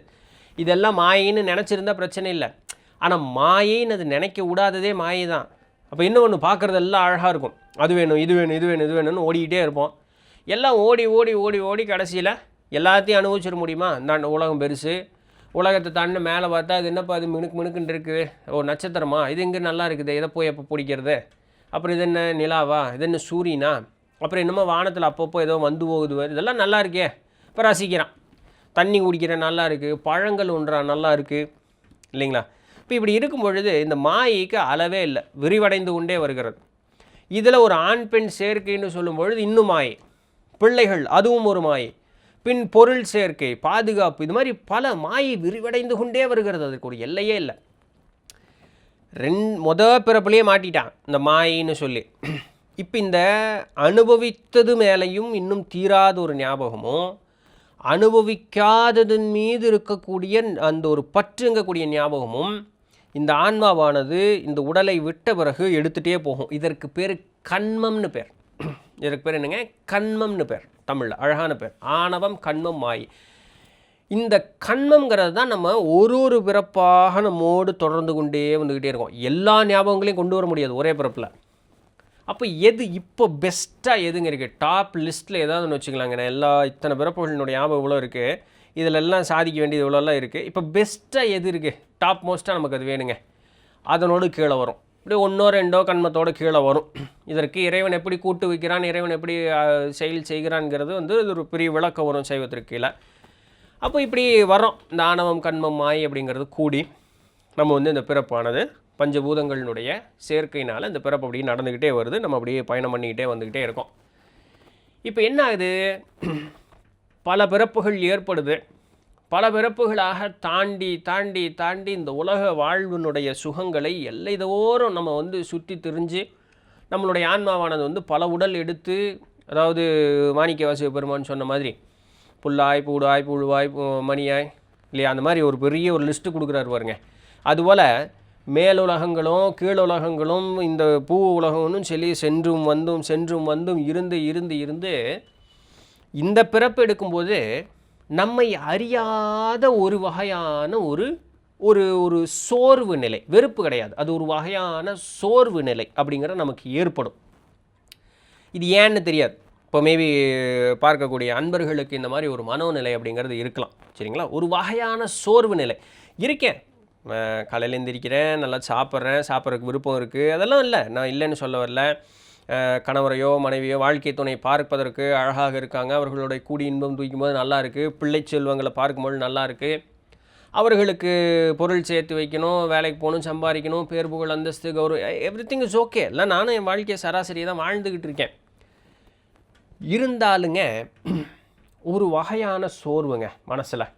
இதெல்லாம் மாயின்னு நினச்சிருந்தா பிரச்சனை இல்லை. ஆனால் மாயின்னு அது நினைக்க விடாததே மாயை தான். அப்போ இன்னும் ஒன்று பார்க்குறதெல்லாம் அழகாக இருக்கும். அது வேணும், இது வேணும், இது வேணும், இது வேணும்னு ஓடிக்கிட்டே இருப்போம். எல்லாம் ஓடி ஓடி ஓடி ஓடி கடைசியில் எல்லாத்தையும் அனுபவிச்சிட முடியுமா? இந்த உலகம் பெருசு, உலகத்தை தாண்டி மேலே பார்த்தா அது என்னப்பா அது மினுக்குன்னு இருக்குது, ஓ நட்சத்திரமா, இது எங்கே நல்லா இருக்குது, எதை போய் எப்போ பிடிக்கிறது, அப்புறம் இது என்ன நிலாவா, இது என்ன சூரியனா, அப்புறம் என்னமோ வானத்தில் அப்பப்போ ஏதோ வந்து போகுது, இதெல்லாம் நல்லா இருக்கே, இப்போ ரசிக்கிறான். தண்ணி குடிக்கிறேன் நல்லா இருக்குது, பழங்கள் ஒன்றான் நல்லா இருக்குது, இல்லைங்களா? இப்போ இப்படி இருக்கும் பொழுது இந்த மாயைக்கு அளவே இல்லை, விரிவடைந்து கொண்டே வருகிறது. இதில் ஒரு ஆண் பெண் சேர்க்கைன்னு சொல்லும் பொழுது இன்னும் மாயை, பிள்ளைகள் அதுவும் ஒரு மாயை, பின் பொருள் சேர்க்கை, பாதுகாப்பு, இது மாதிரி பல மாயை விரிவடைந்து கொண்டே வருகிறது. அதுக்கு ஒரு எல்லையே இல்லை. பிறப்புலேயே மாட்டிட்டான் இந்த மாயின்னு சொல்லி. இப்போ இந்த அனுபவித்தது மேலேயும் இன்னும் தீராத ஒரு ஞாபகமும், அனுபவிக்காததன் மீது இருக்கக்கூடிய அந்த ஒரு பற்றுங்கக்கூடிய ஞாபகமும் இந்த ஆன்மாவானது இந்த உடலை விட்ட பிறகு எடுத்துகிட்டே போகும். இதற்கு பேர் கண்மம்னு பேர். இதற்கு பேர் என்னங்க? கண்மம்னு பேர். தமிழில் அழகான பேர், ஆணவம், கண்மம், மாயை. இந்த கண்மங்கிறது தான் நம்ம ஒரு பிறப்பாக நம்மோடு தொடர்ந்து கொண்டே வந்துக்கிட்டே இருக்கோம். எல்லா ஞாபகங்களையும் கொண்டு வர முடியாது ஒரே பிறப்பில். அப்போ எது இப்போ பெஸ்ட்டாக எதுங்க இருக்குது? டாப் லிஸ்ட்டில் ஏதாவது ஒன்று வச்சுக்கலாங்க. இத்தனை பிறப்புகளினுடைய ஞாபகம் இவ்வளோ இருக்குது, இதில் எல்லாம் சாதிக்க வேண்டியது இவ்வளோலாம் இருக்குது, இப்போ பெஸ்ட்டாக எது இருக்குது? டாப் மோஸ்ட்டாக நமக்கு அது வேணுங்க. அதனோடு கீழே வரும், இப்படி 1 2 கண்மத்தோடு கீழே வரும். இதற்கு இறைவன் எப்படி கூட்டு வைக்கிறான், இறைவன் எப்படி செயல் செய்கிறான்ங்கிறது வந்து இது ஒரு பெரிய விளக்கம் வரும் சைவத்திற்கு கீழே. அப்போ இப்படி வரோம். இந்த ஆணவம், கண்மம், மாயை அப்படிங்கிறது கூடி நம்ம வந்து இந்த பிறப்பானது பஞ்சபூதங்களினுடைய சேர்க்கையினால் இந்த பிறப்பு அப்படியே நடந்துக்கிட்டே வருது. நம்ம அப்படியே பயணம் பண்ணிக்கிட்டே வந்துக்கிட்டே இருக்கோம். இப்போ என்ன ஆகுது? பல பிறப்புகள் ஏற்படுது. பல பிறப்புகளாக தாண்டி தாண்டி தாண்டி இந்த உலக வாழ்வினுடைய சுகங்களை எல்லைதோறும் நம்ம வந்து சுற்றி திரிஞ்சு நம்மளுடைய ஆன்மாவானது வந்து பல உடல் எடுத்து, அதாவது மாணிக்கவாசக பெருமான் சொன்ன மாதிரி புல்லாய் பூடாய் புழுவாய் மணியாய் இல்லையா, அந்த மாதிரி ஒரு பெரிய ஒரு லிஸ்ட்டு கொடுக்குறாரு பாருங்க. அதுபோல் மேலுலகங்களும் கீழுலகங்களும் இந்த பூ உலகம்னு சொல்லி சென்றும் வந்தும் இருந்து இருந்து இருந்து இந்த பிறப்பு எடுக்கும்போது நம்மை அறியாத ஒரு வகையான ஒரு ஒரு ஒரு சோர்வு நிலை, வெறுப்பு கிடையாது, அது ஒரு வகையான சோர்வு நிலை அப்படிங்கிற நமக்கு ஏற்படும். இது ஏன்னு தெரியாது. இப்போ மேபி பார்க்கக்கூடிய அன்பர்களுக்கு இந்த மாதிரி ஒரு மனோநிலை அப்படிங்கிறது இருக்கலாம். சரிங்களா? ஒரு வகையான சோர்வு நிலை இருக்கேன். காலையில் எழுந்திரிக்கிறேன், நல்லா சாப்பிட்றதுக்கு விருப்பம் இருக்குது, அதெல்லாம் இல்லை, நான் இல்லைன்னு சொல்ல வரல. கணவரையோ மனைவியோ வாழ்க்கை துணை பார்ப்பதற்கு அழகாக இருக்காங்க, அவர்களுடைய கூடி இன்பம் தூக்கும்போது நல்லா இருக்குது, பிள்ளை செல்வங்களை பார்க்கும்போது நல்லா இருக்குது, அவர்களுக்கு பொருள் சேர்த்து வைக்கணும், வேலைக்கு போகணும், சம்பாதிக்கணும், பேர் புகழ் அந்தஸ்து கௌரவம், எவ்ரிதிங் இஸ் ஓகே. இல்லை, நானும் என் வாழ்க்கையை சராசரியாக தான் வாழ்ந்துக்கிட்டு இருக்கேன். இருந்தாலுங்க ஒரு வகையான சோர்வுங்க மனசில்.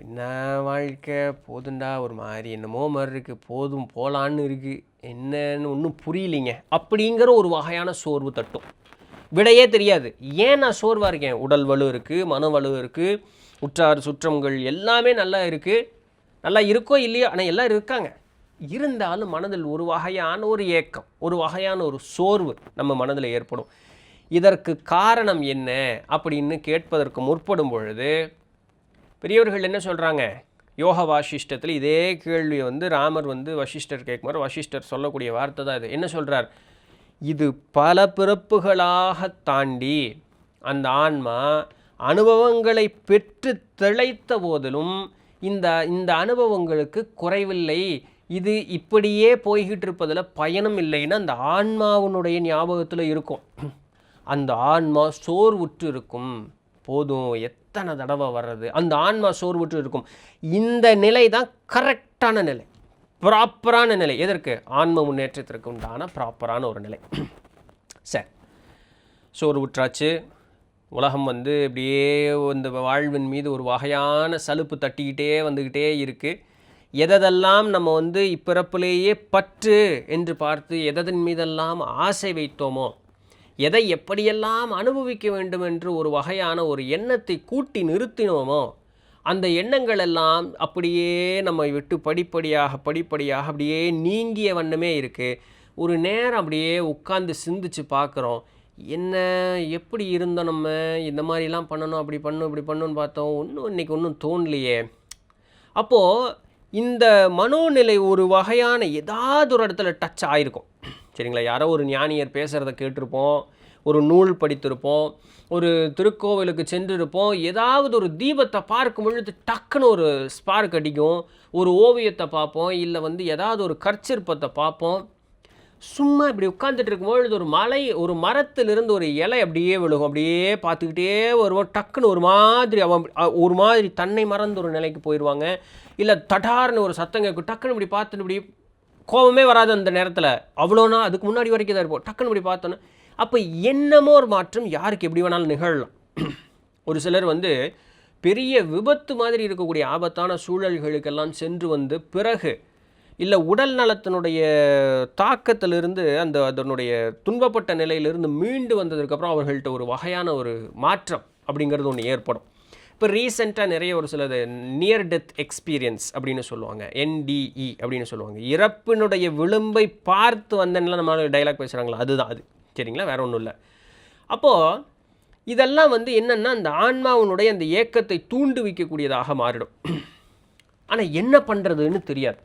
என்ன வாழ்க்கை போதுண்டா, ஒரு மாதிரி என்னமோ மாதிரி இருக்குது, போதும் போகலான்னு இருக்குது, என்னன்னு ஒன்றும் புரியலிங்க அப்படிங்கிற ஒரு வகையான சோர்வு தட்டும். விடையே தெரியாது. ஏன் நான் சோர்வாக இருக்கேன்? உடல் வலு இருக்குது, மன வலு இருக்குது, உற்றார் சுற்றங்கள் எல்லாமே நல்லா இருக்குது, நல்லா இருக்கோ இல்லையோ, ஆனால் எல்லாம் இருக்காங்க. இருந்தாலும் மனதில் ஒரு வகையான ஒரு ஏக்கம், ஒரு வகையான ஒரு சோர்வு நம்ம மனதில் ஏற்படும். இதற்கு காரணம் என்ன அப்படின்னு கேட்பதற்கு முற்படும் பொழுது பெரியவர்கள் என்ன சொல்கிறாங்க? யோக வாசிஷ்டத்தில் இதே கேள்வி வந்து ராமர் வந்து வசிஷ்டர் கேட்குமாறு வசிஷ்டர் சொல்லக்கூடிய வார்த்தை தான் இது. என்ன சொல்கிறார்? இது பல பிறப்புகளாக தாண்டி அந்த ஆன்மா அனுபவங்களை பெற்று திளைத்த போதிலும் இந்த இந்த அனுபவங்களுக்கு குறைவில்லை, இது இப்படியே போய்கிட்டு இருப்பதில் பயனும் இல்லைன்னு அந்த ஆன்மாவுடைய ஞாபகத்தில் இருக்கும். அந்த ஆன்மா சோர்வுற்று இருக்கும். போதும், எத்தனை தடவை வர்றது, அந்த ஆன்மா சோர்வுற்று இருக்கும். இந்த நிலை தான் கரெக்டான நிலை, ப்ராப்பரான நிலை. எதற்கு? ஆன்ம முன்னேற்றத்திற்கு உண்டான ப்ராப்பரான ஒரு நிலை. சரி, சோர்வுற்றாச்சு. உலகம் வந்து இப்படியே இந்த வாழ்வின் மீது ஒரு வகையான சலுப்பு தட்டிக்கிட்டே வந்துக்கிட்டே இருக்குது. எதெல்லாம் நம்ம வந்து இப்பிறப்பிலேயே பற்று என்று பார்த்து எதன் மீதெல்லாம் ஆசை வைத்தோமோ, எதை எப்படியெல்லாம் அனுபவிக்க வேண்டும் என்று ஒரு வகையான ஒரு எண்ணத்தை கூட்டி நிறுத்தினோமோ, அந்த எண்ணங்கள் எல்லாம் அப்படியே நம்ம விட்டு படிப்படியாக அப்படியே நீங்கிய வண்ணமே இருக்குது. ஒரு நேரம் அப்படியே உட்கார்ந்து சிந்திச்சு பார்க்குறோம், என்ன எப்படி இருந்தோம், நம்ம இந்த மாதிரிலாம் பண்ணணும், அப்படி பண்ணணும் இப்படி பண்ணணும்னு பார்த்தோம், இன்றைக்கி ஒன்றும் தோணலையே. அப்போது இந்த மனோநிலை ஒரு வகையான ஏதாவது ஒரு இடத்துல டச் ஆகிருக்கும். சரிங்களா? யாரோ ஒரு ஞானியர் பேசுகிறத கேட்டிருப்போம், ஒரு நூல் படித்திருப்போம், ஒரு திருக்கோவிலுக்கு சென்றிருப்போம், ஏதாவது ஒரு தீபத்தை பார்க்கும் பொழுது டக்குன்னு ஒரு ஸ்பார்க் அடிக்கும், ஒரு ஓவியத்தை பார்ப்போம், இல்லை வந்து ஏதாவது ஒரு கற்சிற்பத்தை பார்ப்போம். சும்மா இப்படி உட்காந்துட்டு இருக்கும்பொழுது ஒரு மரத்திலிருந்து ஒரு இலை அப்படியே விழுகும், அப்படியே பார்த்துக்கிட்டே வருவோம். டக்குன்னு ஒரு மாதிரி தன்னை மறந்து ஒரு நிலைக்கு போயிடுவாங்க. இல்லை தடார்னு ஒரு சத்தம் கேட்கும், டக்குன்னு இப்படி பார்த்துட்டு இப்படி கோபமே வராது அந்த நேரத்தில், அவ்வளோனா அதுக்கு முன்னாடி வரைக்கும் தான் இருப்போம். டக்குன்னு இப்படி பார்த்தோன்னே அப்போ என்னமோ ஒரு மாற்றம் யாருக்கு எப்படி வேணாலும் நிகழலாம். ஒரு சிலர் வந்து பெரிய விபத்து மாதிரி இருக்கக்கூடிய ஆபத்தான சூழல்களுக்கெல்லாம் சென்று வந்து பிறகு இல்லை உடல் நலத்தினுடைய தாக்கத்திலிருந்து அதனுடைய துன்பப்பட்ட நிலையிலிருந்து மீண்டு வந்ததுக்கப்புறம் அவர்கள்ட்ட ஒரு வகையான ஒரு மாற்றம் அப்படிங்கிறது ஒன்று ஏற்படும். இப்போ ரீசெண்டாக நிறைய ஒரு சிலது நியர் டெத் எக்ஸ்பீரியன்ஸ் அப்படின்னு சொல்லுவாங்க, NDE அப்படின்னு சொல்லுவாங்க. இறப்பினுடைய விளிம்பை பார்த்து வந்தேன்னா நம்ம டைலாக் பேசுகிறாங்களா, அதுதான் அது. சரிங்களா? வேறு ஒன்றும் இல்லை. அப்போது இதெல்லாம் வந்து என்னென்னா அந்த ஆன்மாவினுடைய அந்த ஏக்கத்தை தூண்டுவிக்கக்கூடியதாக மாறிடும். ஆனால் என்ன பண்ணுறதுன்னு தெரியாது,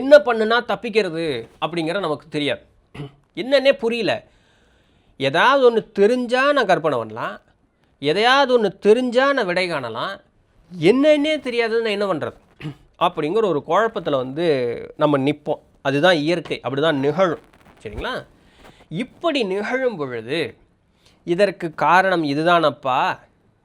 என்ன பண்ணுனா தப்பிக்கிறது அப்படிங்கிற நமக்கு தெரியாது, என்னன்னே புரியல. ஏதாவது ஒன்று தெரிஞ்சால் நான் கற்பனை பண்ணலாம், எதையாவது ஒன்று தெரிஞ்சால் நான் விடை காணலாம், என்னன்னே தெரியாதுன்னு என்ன பண்ணுறது அப்படிங்கிற ஒரு குழப்பத்தில் வந்து நம்ம நிற்போம். அதுதான் இயற்கை, அப்படி தான் நிகழும். சரிங்களா? இப்படி நிகழும் பொழுது இதற்கு காரணம் இதுதானப்பா,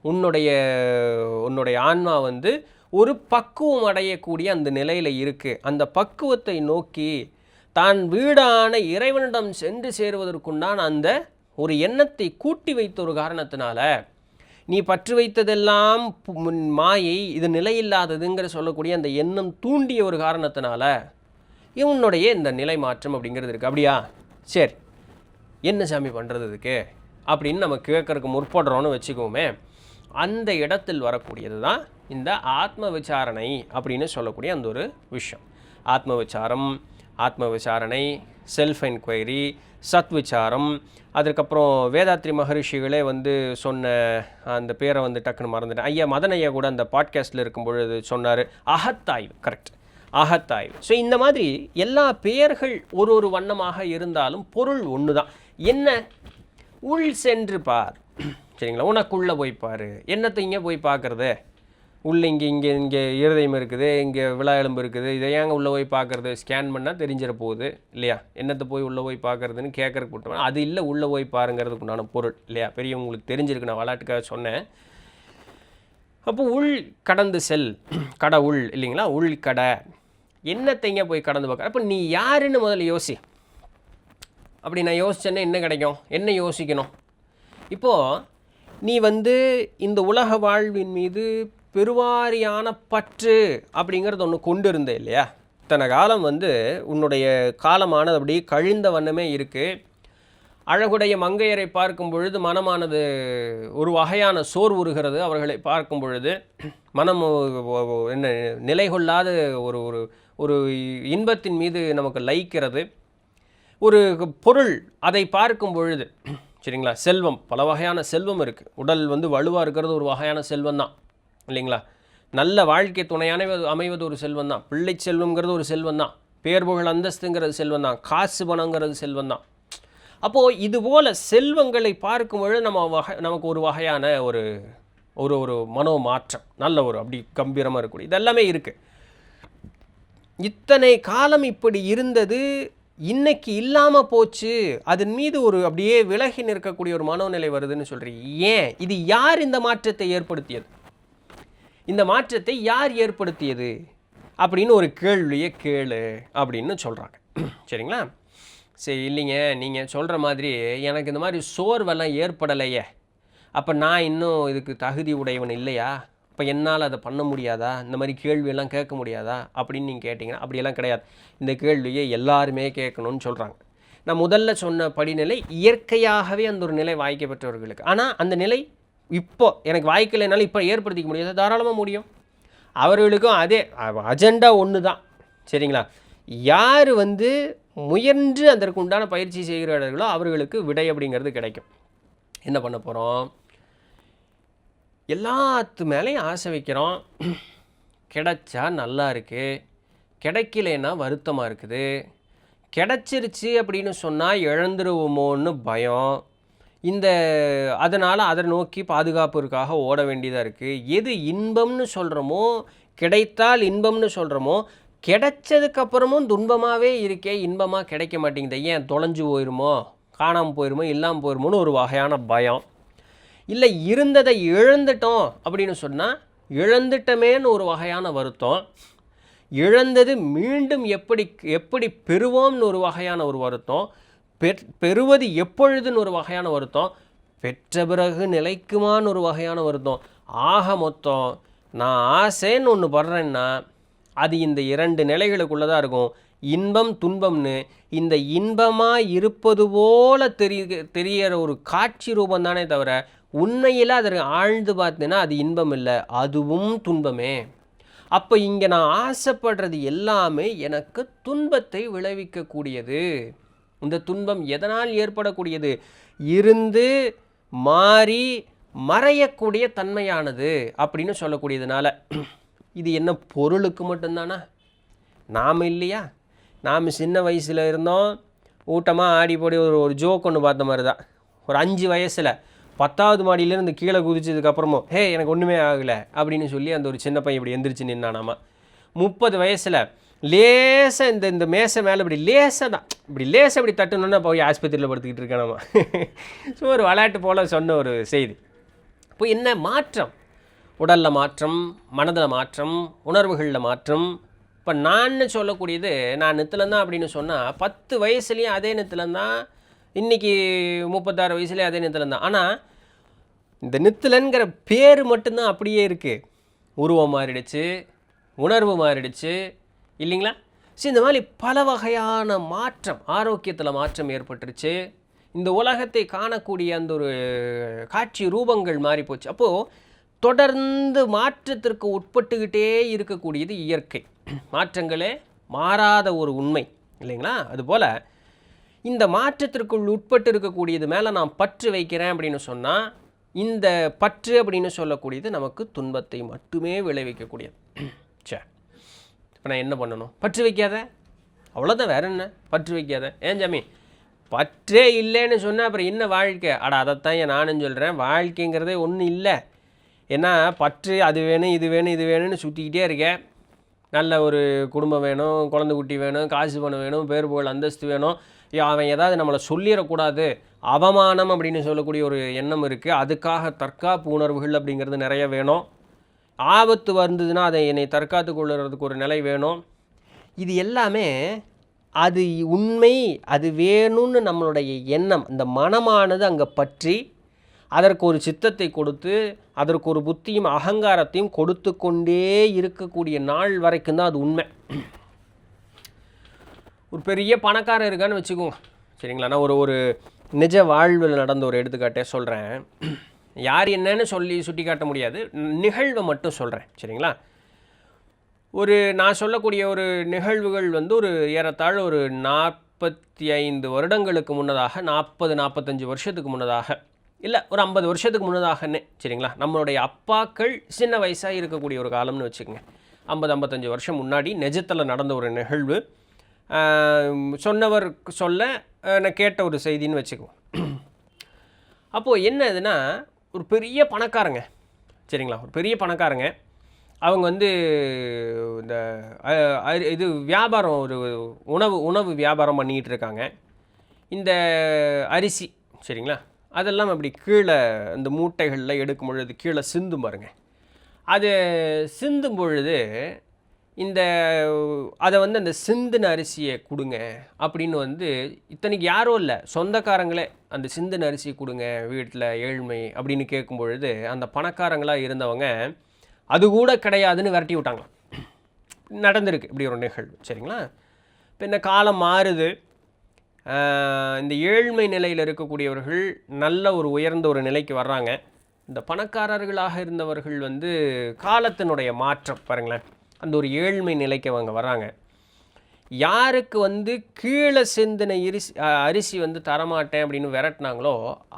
உன்னுடைய ஆன்மா வந்து ஒரு பக்குவம் அடையக்கூடிய அந்த நிலையில் இருக்குது. அந்த பக்குவத்தை நோக்கி தான் வீடான இறைவனிடம் சென்று சேருவதற்குண்டான அந்த ஒரு எண்ணத்தை கூட்டி வைத்த ஒரு காரணத்தினால, நீ பற்று வைத்ததெல்லாம் மாயை, இது நிலையில்லாததுங்கிற சொல்லக்கூடிய அந்த எண்ணம் தூண்டிய ஒரு காரணத்தினால இவனுடைய இந்த நிலை மாற்றம் அப்படிங்கிறது இருக்குது. அப்படியா? சரி, என்ன சாமி பண்ணுறது இதுக்கு அப்படின்னு நம்ம கேட்கறதுக்கு முற்படுறோன்னு வச்சுக்கோமே. அந்த இடத்தில் வரக்கூடியது தான் இந்த ஆத்ம விசாரணை அப்படின்னு சொல்லக்கூடிய அந்த ஒரு விஷயம். ஆத்ம விசாரணை, செல்ஃப் என்கொயரி, சத் விசாரம். அதுக்கப்புறம் வேதாத்ரி மகரிஷிகளே வந்து சொன்ன அந்த பேரை வந்து டக்குன்னு மறந்துட்டேன். ஐயா மதன் ஐயா கூட அந்த பாட்காஸ்ட்டில் இருக்கும் பொழுது சொன்னார், அகத்தாய்வு. கரெக்ட், அகத்தாய்வு. ஸோ இந்த மாதிரி எல்லா பெயர்கள் ஒரு வண்ணமாக இருந்தாலும் பொருள் ஒன்று தான். என்ன? உள் சென்று பார். சரிங்களா? உனக்குள்ளே போய் பாரு. என்னத்தை இங்கே போய் பார்க்குறது? உள்ளே இங்கே இருதயம் இருக்குது, இங்கே விழா எலும்பு இருக்குது, இதை ஏங்க உள்ளே போய் பார்க்குறது? ஸ்கேன் பண்ணால் தெரிஞ்சிட போகுது இல்லையா? என்னத்தை போய் உள்ளே போய் பார்க்குறதுன்னு கேட்கறதுக்கு போட்டோம். அது இல்லை, உள்ளே போய் பாருங்கிறதுக்கு உண்டான பொருள் இல்லையா? பெரியவங்களுக்கு தெரிஞ்சிருக்கு, நான் விளையாட்டுக்காக சொன்னேன். அப்போ உள் கடந்து செல், கடவுள் இல்லைங்களா? உள் கடை. என்னத்தை இங்கே போய் கடந்து பார்க்குற? அப்போ நீ யாருன்னு முதல்ல யோசி. அப்படி நான் யோசிச்சேன்னா என்ன கிடைக்கும்? என்ன யோசிக்கணும்? இப்போது நீ வந்து இந்த உலக வாழ்வின் மீது பெருவாரியான பற்று அப்படிங்கிறது ஒன்று கொண்டு இருந்த இல்லையா? இத்தனை காலம் வந்து உன்னுடைய காலமானது அப்படி கழிந்த வண்ணமே இருக்குது. அழகுடைய மங்கையரை பார்க்கும் பொழுது மனமானது ஒரு வகையான சோர்வுறுகிறது. அவர்களை பார்க்கும் பொழுது மனம் என்ன நிலை கொள்ளாத ஒரு ஒரு இன்பத்தின் மீது நமக்கு லயிக்கிறது. ஒரு பொருள் அதை பார்க்கும் பொழுது, சரிங்களா, செல்வம், பல வகையான செல்வம் இருக்குது. உடல் வந்து வலுவாக இருக்கிறது ஒரு வகையான செல்வம் தான் இல்லைங்களா? நல்ல வாழ்க்கை துணையான அமைவது ஒரு செல்வம் தான். பிள்ளை செல்வங்கிறது ஒரு செல்வம் தான். பேர் புகழ் அந்தஸ்துங்கிறது செல்வம் தான். காசு பணங்கிறது செல்வம் தான். அப்போது இதுபோல் செல்வங்களை பார்க்கும்பொழுது நமக்கு ஒரு வகையான ஒரு ஒரு ஒரு மனோ மாற்றம், நல்ல ஒரு அப்படி கம்பீரமாக இருக்கக்கூடிய இதெல்லாமே இருக்குது. இத்தனை காலம் இப்படி இருந்தது, இன்னைக்கு இல்லாமல் போச்சு, அதன் மீது ஒரு அப்படியே விலகி நிற்கக்கூடிய ஒரு மனோநிலை வருதுன்னு சொல்கிறீங்க. ஏன்? இது யார் இந்த மாற்றத்தை ஏற்படுத்தியது? இந்த மாற்றத்தை யார் ஏற்படுத்தியது அப்படின்னு ஒரு கேள்வியை கேளு அப்படின்னு சொல்கிறாங்க. சரிங்களா? சரி, இல்லைங்க, நீங்கள் சொல்கிற மாதிரி எனக்கு இந்த மாதிரி சோர்வெல்லாம் ஏற்படலையே, அப்போ நான் இன்னும் இதுக்கு தகுதி உடையவன் இல்லையா, இப்போ என்னால் அதை பண்ண முடியாதா, இந்த மாதிரி கேள்வியெல்லாம் கேட்க முடியாதா அப்படின்னு நீங்கள் கேட்டிங்கன்னா அப்படியெல்லாம் கிடையாது. இந்த கேள்வியை எல்லாருமே கேட்கணும்னு சொல்கிறாங்க. நான் முதல்ல சொன்ன படிநிலை இயற்கையாகவே அந்த ஒரு நிலை வாய்க்க பெற்றவர்களுக்கு. ஆனால் அந்த நிலை இப்போ எனக்கு வாய்க்கலைனாலும் இப்போ ஏற்படுத்திக்க முடியாது, தாராளமாக முடியும். அவர்களுக்கும் அதே அஜெண்டா ஒன்று தான். சரிங்களா? யார் முயன்று அதற்கு உண்டான பயிற்சி செய்கிறார்களோ அவர்களுக்கு விடை அப்படிங்கிறது கிடைக்கும். என்ன பண்ண போகிறோம்? எல்லாத்து மேலேயும் ஆசை வைக்கிறோம். கிடைச்சா நல்லா இருக்குது, கிடைக்கலன்னா வருத்தமாக இருக்குது, கிடைச்சிருச்சு அப்படின்னு சொன்னால் இழந்துருவோமோன்னு பயம். அதனால் அதை நோக்கி பாதுகாப்பிற்காக ஓட வேண்டியதாக இருக்குது. எது இன்பம்னு சொல்கிறோமோ, கிடைத்தால் இன்பம்னு சொல்கிறோமோ, கிடைச்சதுக்கப்புறமும் துன்பமாகவே இருக்கே, இன்பமாக கிடைக்க மாட்டேங்குது. ஏன்? தொலைஞ்சு போயிருமோ, காணாமல் போயிருமோ, இல்லாமல் போயிருமோன்னு ஒரு வகையான பயம். இல்லை இருந்ததை இழந்துட்டோம் அப்படின்னு சொன்னால் இழந்துட்டமேன்னு ஒரு வகையான வருத்தம். இழந்தது மீண்டும் எப்படி பெறுவோம்னு ஒரு வகையான ஒரு வருத்தம். பெறுவது எப்பொழுதுன்னு ஒரு வகையான வருத்தம். பெற்ற பிறகு நிலைக்குமான்னு ஒரு வகையான வருத்தம். ஆக மொத்தம் நான் ஆசைன்னு ஒன்று படுறேன்னா அது இந்த இரண்டு நிலைகளுக்குள்ளே தான் இருக்கும். இன்பம் துன்பம்னு இந்த இன்பமாக இருப்பது போல தெரியற ஒரு காட்சி ரூபம் தானே தவிர உண்மையில் அதை ஆழ்ந்து பார்த்தேன்னா அது இன்பம் இல்லை, அதுவும் துன்பமே. அப்போ இங்கே நான் ஆசைப்படுறது எல்லாமே எனக்கு துன்பத்தை விளைவிக்கக்கூடியது. இந்த துன்பம் எதனால் ஏற்படக்கூடியது? இருந்து மாறி மறையக்கூடிய தன்மையானது அப்படின்னு சொல்லக்கூடியதுனால. இது என்ன பொருளுக்கு மட்டும்தானா? நாம் இல்லையா? நாம் சின்ன வயசில் இருந்தோம், ஊட்டமாக ஆடி போடி ஒரு ஜோக் ஒன்று பார்த்த மாதிரி தான். ஒரு 5 வயசில் 10வது மாடியிலேருந்து கீழே குதிச்சதுக்கப்புறமும் எனக்கு ஒன்றுமே ஆகலை அப்படின்னு சொல்லி அந்த ஒரு சின்ன பையன் இப்படி எந்திரிச்சு நின்னானாமா. 30 வயசில் லேசாக இந்த மேசை மேலே இப்படி லேசாக இப்படி தட்டணுன்னா போய் ஆஸ்பத்திரியில் படுத்துக்கிட்டு இருக்கானாமா. ஸோ ஒரு விளையாட்டு போல் சொன்ன ஒரு செய்தி. இப்போ என்ன மாற்றம்? உடலில் மாற்றம், மனதில் மாற்றம், உணர்வுகளில் மாற்றம். இப்போ நான் சொல்லக்கூடியது நான் நித்திலந்தான் அப்படின்னு சொன்னால் 10 வயசுலேயும் அதே நித்திலந்தான், இன்றைக்கி 36 வயசுலேயே அதே நித்திலந்தான். ஆனால் இந்த நித்திலன்கிற பேர் மட்டும்தான் அப்படியே இருக்குது. உருவம் மாறிடுச்சு, உணர்வு மாறிடுச்சு, இல்லைங்களா? ஸோ இந்த மாதிரி பல வகையான மாற்றம், ஆரோக்கியத்தில் மாற்றம் ஏற்பட்டுருச்சு. இந்த உலகத்தை காணக்கூடிய அந்த ஒரு காட்சி ரூபங்கள் மாறி போச்சு. அப்போது தொடர்ந்து மாற்றத்திற்கு உட்பட்டுக்கிட்டே இருக்கக்கூடியது இயற்கை. மாற்றங்களே மாறாத ஒரு உண்மை, இல்லைங்களா? அதுபோல் இந்த மாற்றத்திற்குள் உட்பட்டு இருக்கக்கூடியது மேலே நான் பற்று வைக்கிறேன் அப்படின்னு சொன்னால் இந்த பற்று அப்படின்னு சொல்லக்கூடியது நமக்கு துன்பத்தை மட்டுமே விளைவிக்கக்கூடியது. சரி, இப்போ நான் என்ன பண்ணணும்? பற்று வைக்காத, அவ்வளோதான், வேற என்ன? பற்று வைக்காத. ஏன் சாமி பற்றே இல்லைன்னு சொன்னால் அப்புறம் என்ன வாழ்க்கை? அதைத்தான் நானும் சொல்கிறேன். வாழ்க்கைங்கிறதே ஒன்றும் இல்லை. ஏன்னா பற்று அது வேணும் இது வேணும் இது வேணும்னு சுற்றிக்கிட்டே இருக்கேன். நல்ல ஒரு குடும்பம் வேணும், குழந்தை குட்டி வேணும், காசு பணம் வேணும், பேர் புகழ் அந்தஸ்து வேணும். அவன் ஏதாவது நம்மளை சொல்லிடக்கூடாது, அவமானம் அப்படின்னு சொல்லக்கூடிய ஒரு எண்ணம் இருக்குது. அதுக்காக தற்காப்பு உணர்வுகள் அப்படிங்கிறது நிறைய வேணும். ஆபத்து வந்ததுன்னா அதை என்னை தற்காத்து கொள்ளுறதுக்கு ஒரு நிலை வேணும். இது எல்லாமே அது உண்மை, அது வேணும்னு நம்மளுடைய எண்ணம், இந்த மனமானது அங்கே பற்றி அதற்கு ஒரு சித்தத்தை கொடுத்து அதற்கு ஒரு புத்தியும் அகங்காரத்தையும் கொடுத்து கொண்டே இருக்கக்கூடிய நாள் வரைக்கும் தான் அது உண்மை. ஒரு பெரிய பணக்காரர் இருக்கான்னு வச்சுக்கோங்க, சரிங்களா? நான் ஒரு நிஜ வாழ்வில் நடந்த ஒரு எடுத்துக்காட்டே சொல்கிறேன். யார் என்னன்னு சொல்லி சுட்டி காட்ட முடியாது, நிகழ்வை மட்டும் சொல்கிறேன், சரிங்களா? நான் சொல்லக்கூடிய ஒரு நிகழ்வுகள் ஒரு ஏறத்தாழ ஒரு 45 வருடங்களுக்கு முன்னதாக, 40-45 வருஷத்துக்கு முன்னதாக இல்லை ஒரு 50 வருஷத்துக்கு முன்னதாகன்னே சரிங்களா, நம்மளுடைய அப்பாக்கள் சின்ன வயசாக இருக்கக்கூடிய ஒரு காலம்னு வச்சுக்கோங்க. 50-55 வருஷம் முன்னாடி நிஜத்தில் நடந்த ஒரு நிகழ்வு, சொன்னவர் சொல்ல நான் கேட்ட ஒரு செய்தின்னு வச்சுக்குவோம். அப்போது என்ன இதுன்னா, ஒரு பெரிய பணக்காரங்க சரிங்களா, ஒரு பெரிய பணக்காரங்க. அவங்க வந்து இந்த இது வியாபாரம், ஒரு உணவு வியாபாரம் பண்ணிக்கிட்டு இருக்காங்க. இந்த அரிசி சரிங்களா, அதெல்லாம் அப்படி கீழே இந்த மூட்டைகளில் எடுக்கும் பொழுது கீழே சிந்தும் பாருங்க. அது சிந்தும் பொழுது அதை வந்து அந்த சிந்தின அரிசியை கொடுங்க அப்படின்னு வந்து, இத்தனைக்கு யாரும் இல்லை, சொந்தக்காரங்களே அந்த சிந்தின அரிசியை கொடுங்க வீட்டில் ஏழ்மை அப்படின்னு கேட்கும் பொழுது, அந்த பணக்காரங்களாக இருந்தவங்க அது கூட கிடையாதுன்னு விரட்டி விட்டாங்க. நடந்திருக்கு இப்படி ஒரு நிகழ்வு சரிங்களா. இப்போ இந்த காலம் மாறுது. இந்த ஏழ்மை நிலையில் இருக்கக்கூடியவர்கள் நல்ல ஒரு உயர்ந்த ஒரு நிலைக்கு வர்றாங்க. இந்த பணக்காரர்களாக இருந்தவர்கள் வந்து காலத்தினுடைய மாற்றம் பாருங்களேன், அந்த ஒரு ஏழ்மை நிலைக்கு அவங்க வர்றாங்க. யாருக்கு வந்து கீழே சிந்தின அரிசி வந்து தரமாட்டேன் அப்படின்னு விரட்டினாங்களோ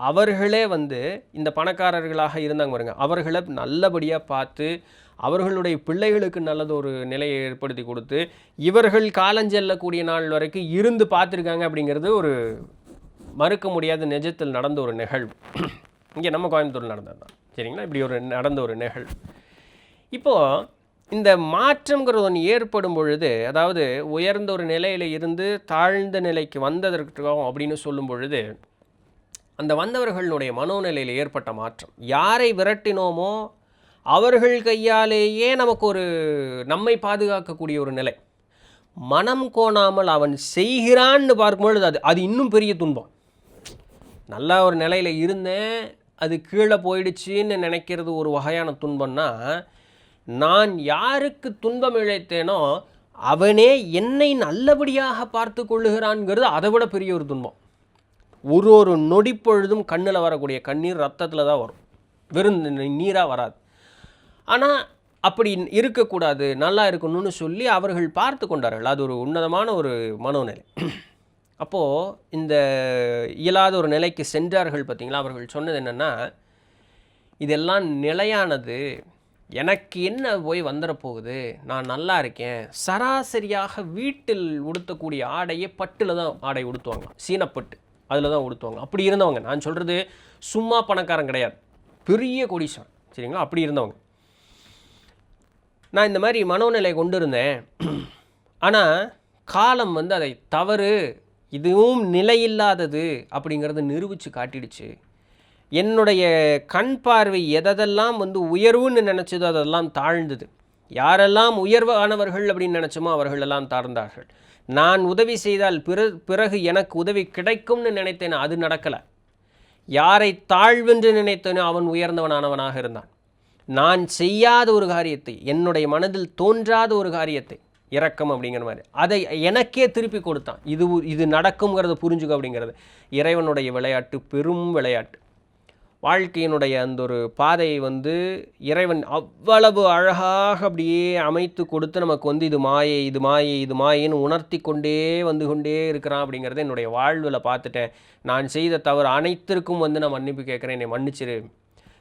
அவர்களே வந்து இந்த பணக்காரர்களாக இருந்தாங்க பாருங்க, அவர்களை நல்லபடியாக பார்த்து அவர்களுடைய பிள்ளைகளுக்கு நல்லது ஒரு நிலையை ஏற்படுத்தி கொடுத்து இவர்கள் காலஞ்செல்லக்கூடிய நாள் வரைக்கும் இருந்து பார்த்துருக்காங்க. அப்படிங்கிறது ஒரு மறுக்க முடியாத நிஜத்தில் நடந்த ஒரு நிகழ்வு. இங்கே நம்ம கோயம்புத்தூரில் நடந்தது தான் சரிங்களா. இப்படி ஒரு நடந்த ஒரு நிகழ்வு. இப்போது இந்த மாற்றங்கிறது ஒன்று ஏற்படும் பொழுது, அதாவது உயர்ந்த ஒரு நிலையில் இருந்து தாழ்ந்த நிலைக்கு வந்ததற்கும் அப்படின்னு சொல்லும் பொழுது, அந்த வந்தவர்களுடைய மனோநிலையில் ஏற்பட்ட மாற்றம், யாரை விரட்டினோமோ அவர்கள் கையாலேயே நமக்கு ஒரு நம்மை பாதுகாக்கக்கூடிய ஒரு நிலை, மனம் கோணாமல் அவன் செய்கிறான்னு பார்க்கும்பொழுது அது இன்னும் பெரிய துன்பம். நல்லா ஒரு நிலையில் இருந்தேன், அது கீழே போயிடுச்சின்னு நினைக்கிறது ஒரு வகையான துன்பம்னா, நான் யாருக்கு துன்பம் இழைத்தேனோ அவனே என்னை நல்லபடியாக பார்த்து கொள்ளுகிறான்ங்கிறது அதை விட பெரிய ஒரு துன்பம். ஒரு நொடிப்பொழுதும் கண்ணில் வரக்கூடிய கண்ணீர் ரத்தத்தில் தான் வரும், வெறும் நீராக வராது. ஆனால் அப்படி இருக்கக்கூடாது, நல்லா இருக்கணும்னு சொல்லி அவர்கள் பார்த்து கொண்டார்கள். அது ஒரு உன்னதமான ஒரு மனோநிலை. அப்போது இந்த இயலாத ஒரு நிலைக்கு சென்றார்கள் பார்த்தீங்களா. அவர்கள் சொன்னது என்னென்னா, இதெல்லாம் நிலையானது, எனக்கு என்ன போய் வந்துடப்போகுது, நான் நல்லா இருக்கேன். சராசரியாக வீட்டில் உடுத்தக்கூடிய ஆடையே பட்டில் தான் ஆடை உடுத்துவாங்க, சீனப்பட்டு அதில் தான் உடுத்துவாங்க. அப்படி இருந்தவங்க, நான் சொல்கிறது சும்மா பணக்காரன் கிடையாது, பெரிய கோடீஸ்வரன் சரிங்களா. அப்படி இருந்தவங்க. நான் இந்த மாதிரி மனோநிலை கொண்டு இருந்தேன். ஆனால் காலம் வந்து அதை தவறு, இதுவும் நிலையில்லாதது அப்படிங்கிறத நிரூபித்து காட்டிடுச்சு. என்னுடைய கண் பார்வை எதெல்லாம் வந்து உயர்வுன்னு நினச்சதோ அதெல்லாம் தாழ்ந்தது. யாரெல்லாம் உயர்வானவர்கள் அப்படின்னு நினச்சோமோ அவர்களெல்லாம் தாழ்ந்தார்கள். நான் உதவி செய்தால் பிறகு எனக்கு உதவி கிடைக்கும்னு நினைத்தேனோ அது நடக்கலை. யாரை தாழ்வென்று நினைத்தேனோ அவன் உயர்ந்தவனானவனாக இருந்தான். நான் செய்யாத ஒரு காரியத்தை, என்னுடைய மனதில் தோன்றாத ஒரு காரியத்தை, இரக்கம் அப்படிங்கிற மாதிரி, அதை எனக்கே திருப்பி கொடுத்தான். இது நடக்குங்கிறத புரிஞ்சுக்க அப்படிங்கிறது இறைவனுடைய விளையாட்டு, பெரும் விளையாட்டு. வாழ்க்கையினுடைய அந்த ஒரு பாதையை வந்து இறைவன் அவ்வளவு அழகாக அப்படியே அமைத்து கொடுத்து நமக்கு வந்து இது மாயை, இது மாயை, இது மாயைன்னு உணர்த்தி கொண்டே வந்து கொண்டே இருக்கிறான். அப்படிங்கிறத என்னுடைய வாழ்வில் பார்த்துட்டேன். நான் செய்த தவறு அனைத்திற்கும் வந்து நான் மன்னிப்பு கேட்குறேன், என்னை மன்னிச்சிரு.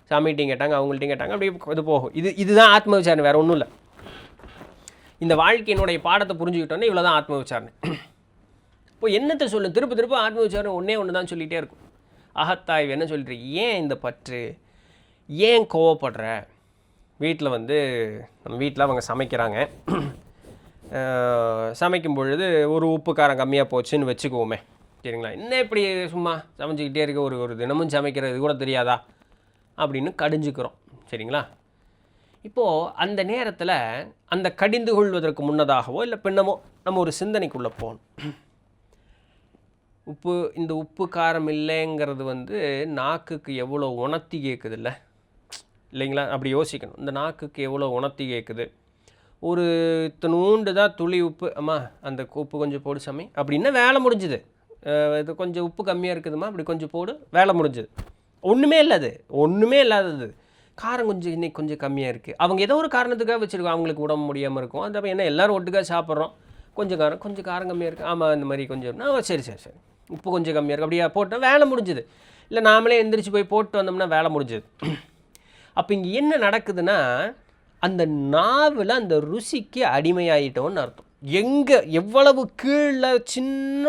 சாமிகிட்டையும் கேட்டாங்க, அவங்கள்ட்டையும் கேட்டாங்க, அப்படியே இது போகும். இதுதான் ஆத்ம விசாரணை, வேறு ஒன்றும் இல்லை. இந்த வாழ்க்கையினுடைய பாடத்தை புரிஞ்சுக்கிட்டோன்னே இவ்வளோ தான் ஆத்ம விசாரணை. இப்போ என்னத்தை சொல்லு, திரும்ப ஆத்ம விசாரணை ஒன்று தான் சொல்லிகிட்டே இருக்கும். அகத்தாய்வு என்ன சொல்லிட்டு, ஏன் இந்த பற்று, ஏன் கோவப்படுற? வீட்டில் வந்து நம்ம வீட்டில் அவங்க சமைக்கிறாங்க, சமைக்கும் பொழுது ஒரு உப்பு காரம் கம்மியாக போச்சுன்னு வச்சுக்குவோமே சரிங்களா. இன்னும் இப்படி சும்மா சமைச்சிக்கிட்டே இருக்க, ஒரு தினமும் சமைக்கிறது கூட தெரியாதா அப்படின்னு கடிஞ்சுக்கிறோம் சரிங்களா. இப்போது அந்த நேரத்தில் அந்த கடிந்து கொள்வதற்கு முன்னதாகவோ இல்லை பின்னமோ நம்ம ஒரு சிந்தனைக்குள்ளே போகணும். இந்த உப்பு காரம் இல்லைங்கிறது வந்து நாக்குக்கு எவ்வளோ உணர்த்தி கேட்குது இல்லைங்களா. அப்படி யோசிக்கணும். இந்த நாக்குக்கு எவ்வளோ உணர்த்தி கேட்குது. ஒரு இத்தனூண்டு தான் துளி உப்பு, அம்மா அந்த உப்பு கொஞ்சம் போடு சாமி அப்படின்னா வேலை முடிஞ்சுது. இது கொஞ்சம் உப்பு கம்மியாக இருக்குதுமா, அப்படி கொஞ்சம் போடு, வேலை முடிஞ்சுது. ஒன்றுமே இல்லை, அது ஒன்றுமே இல்லாதது. காரம் கொஞ்சம் இன்றைக்கி கொஞ்சம் கம்மியாக இருக்குது, அவங்க ஏதோ ஒரு காரணத்துக்காக வச்சுருக்கோம், அவங்களுக்கு உடம்பு முடியாமல் இருக்கும். அந்த என்ன எல்லோரும் ஒட்டுக்காக சாப்பிட்றோம், கொஞ்சம் காரம் கம்மியாக இருக்குது, ஆமாம் இந்த மாதிரி கொஞ்சம், சரி உப்பு கொஞ்சம் கம்மியாக இருக்குது, அப்படியே போட்டால் வேலை முடிஞ்சுது. இல்லை நாமளே எந்திரிச்சு போய் போட்டு வந்தோம்னா வேலை முடிஞ்சுது. அப்போ இங்கே என்ன நடக்குதுன்னா, அந்த நாவில் அந்த ருசிக்கு அடிமையாயிட்டோன்னு அர்த்தம். எங்கே எவ்வளவு கீழே சின்ன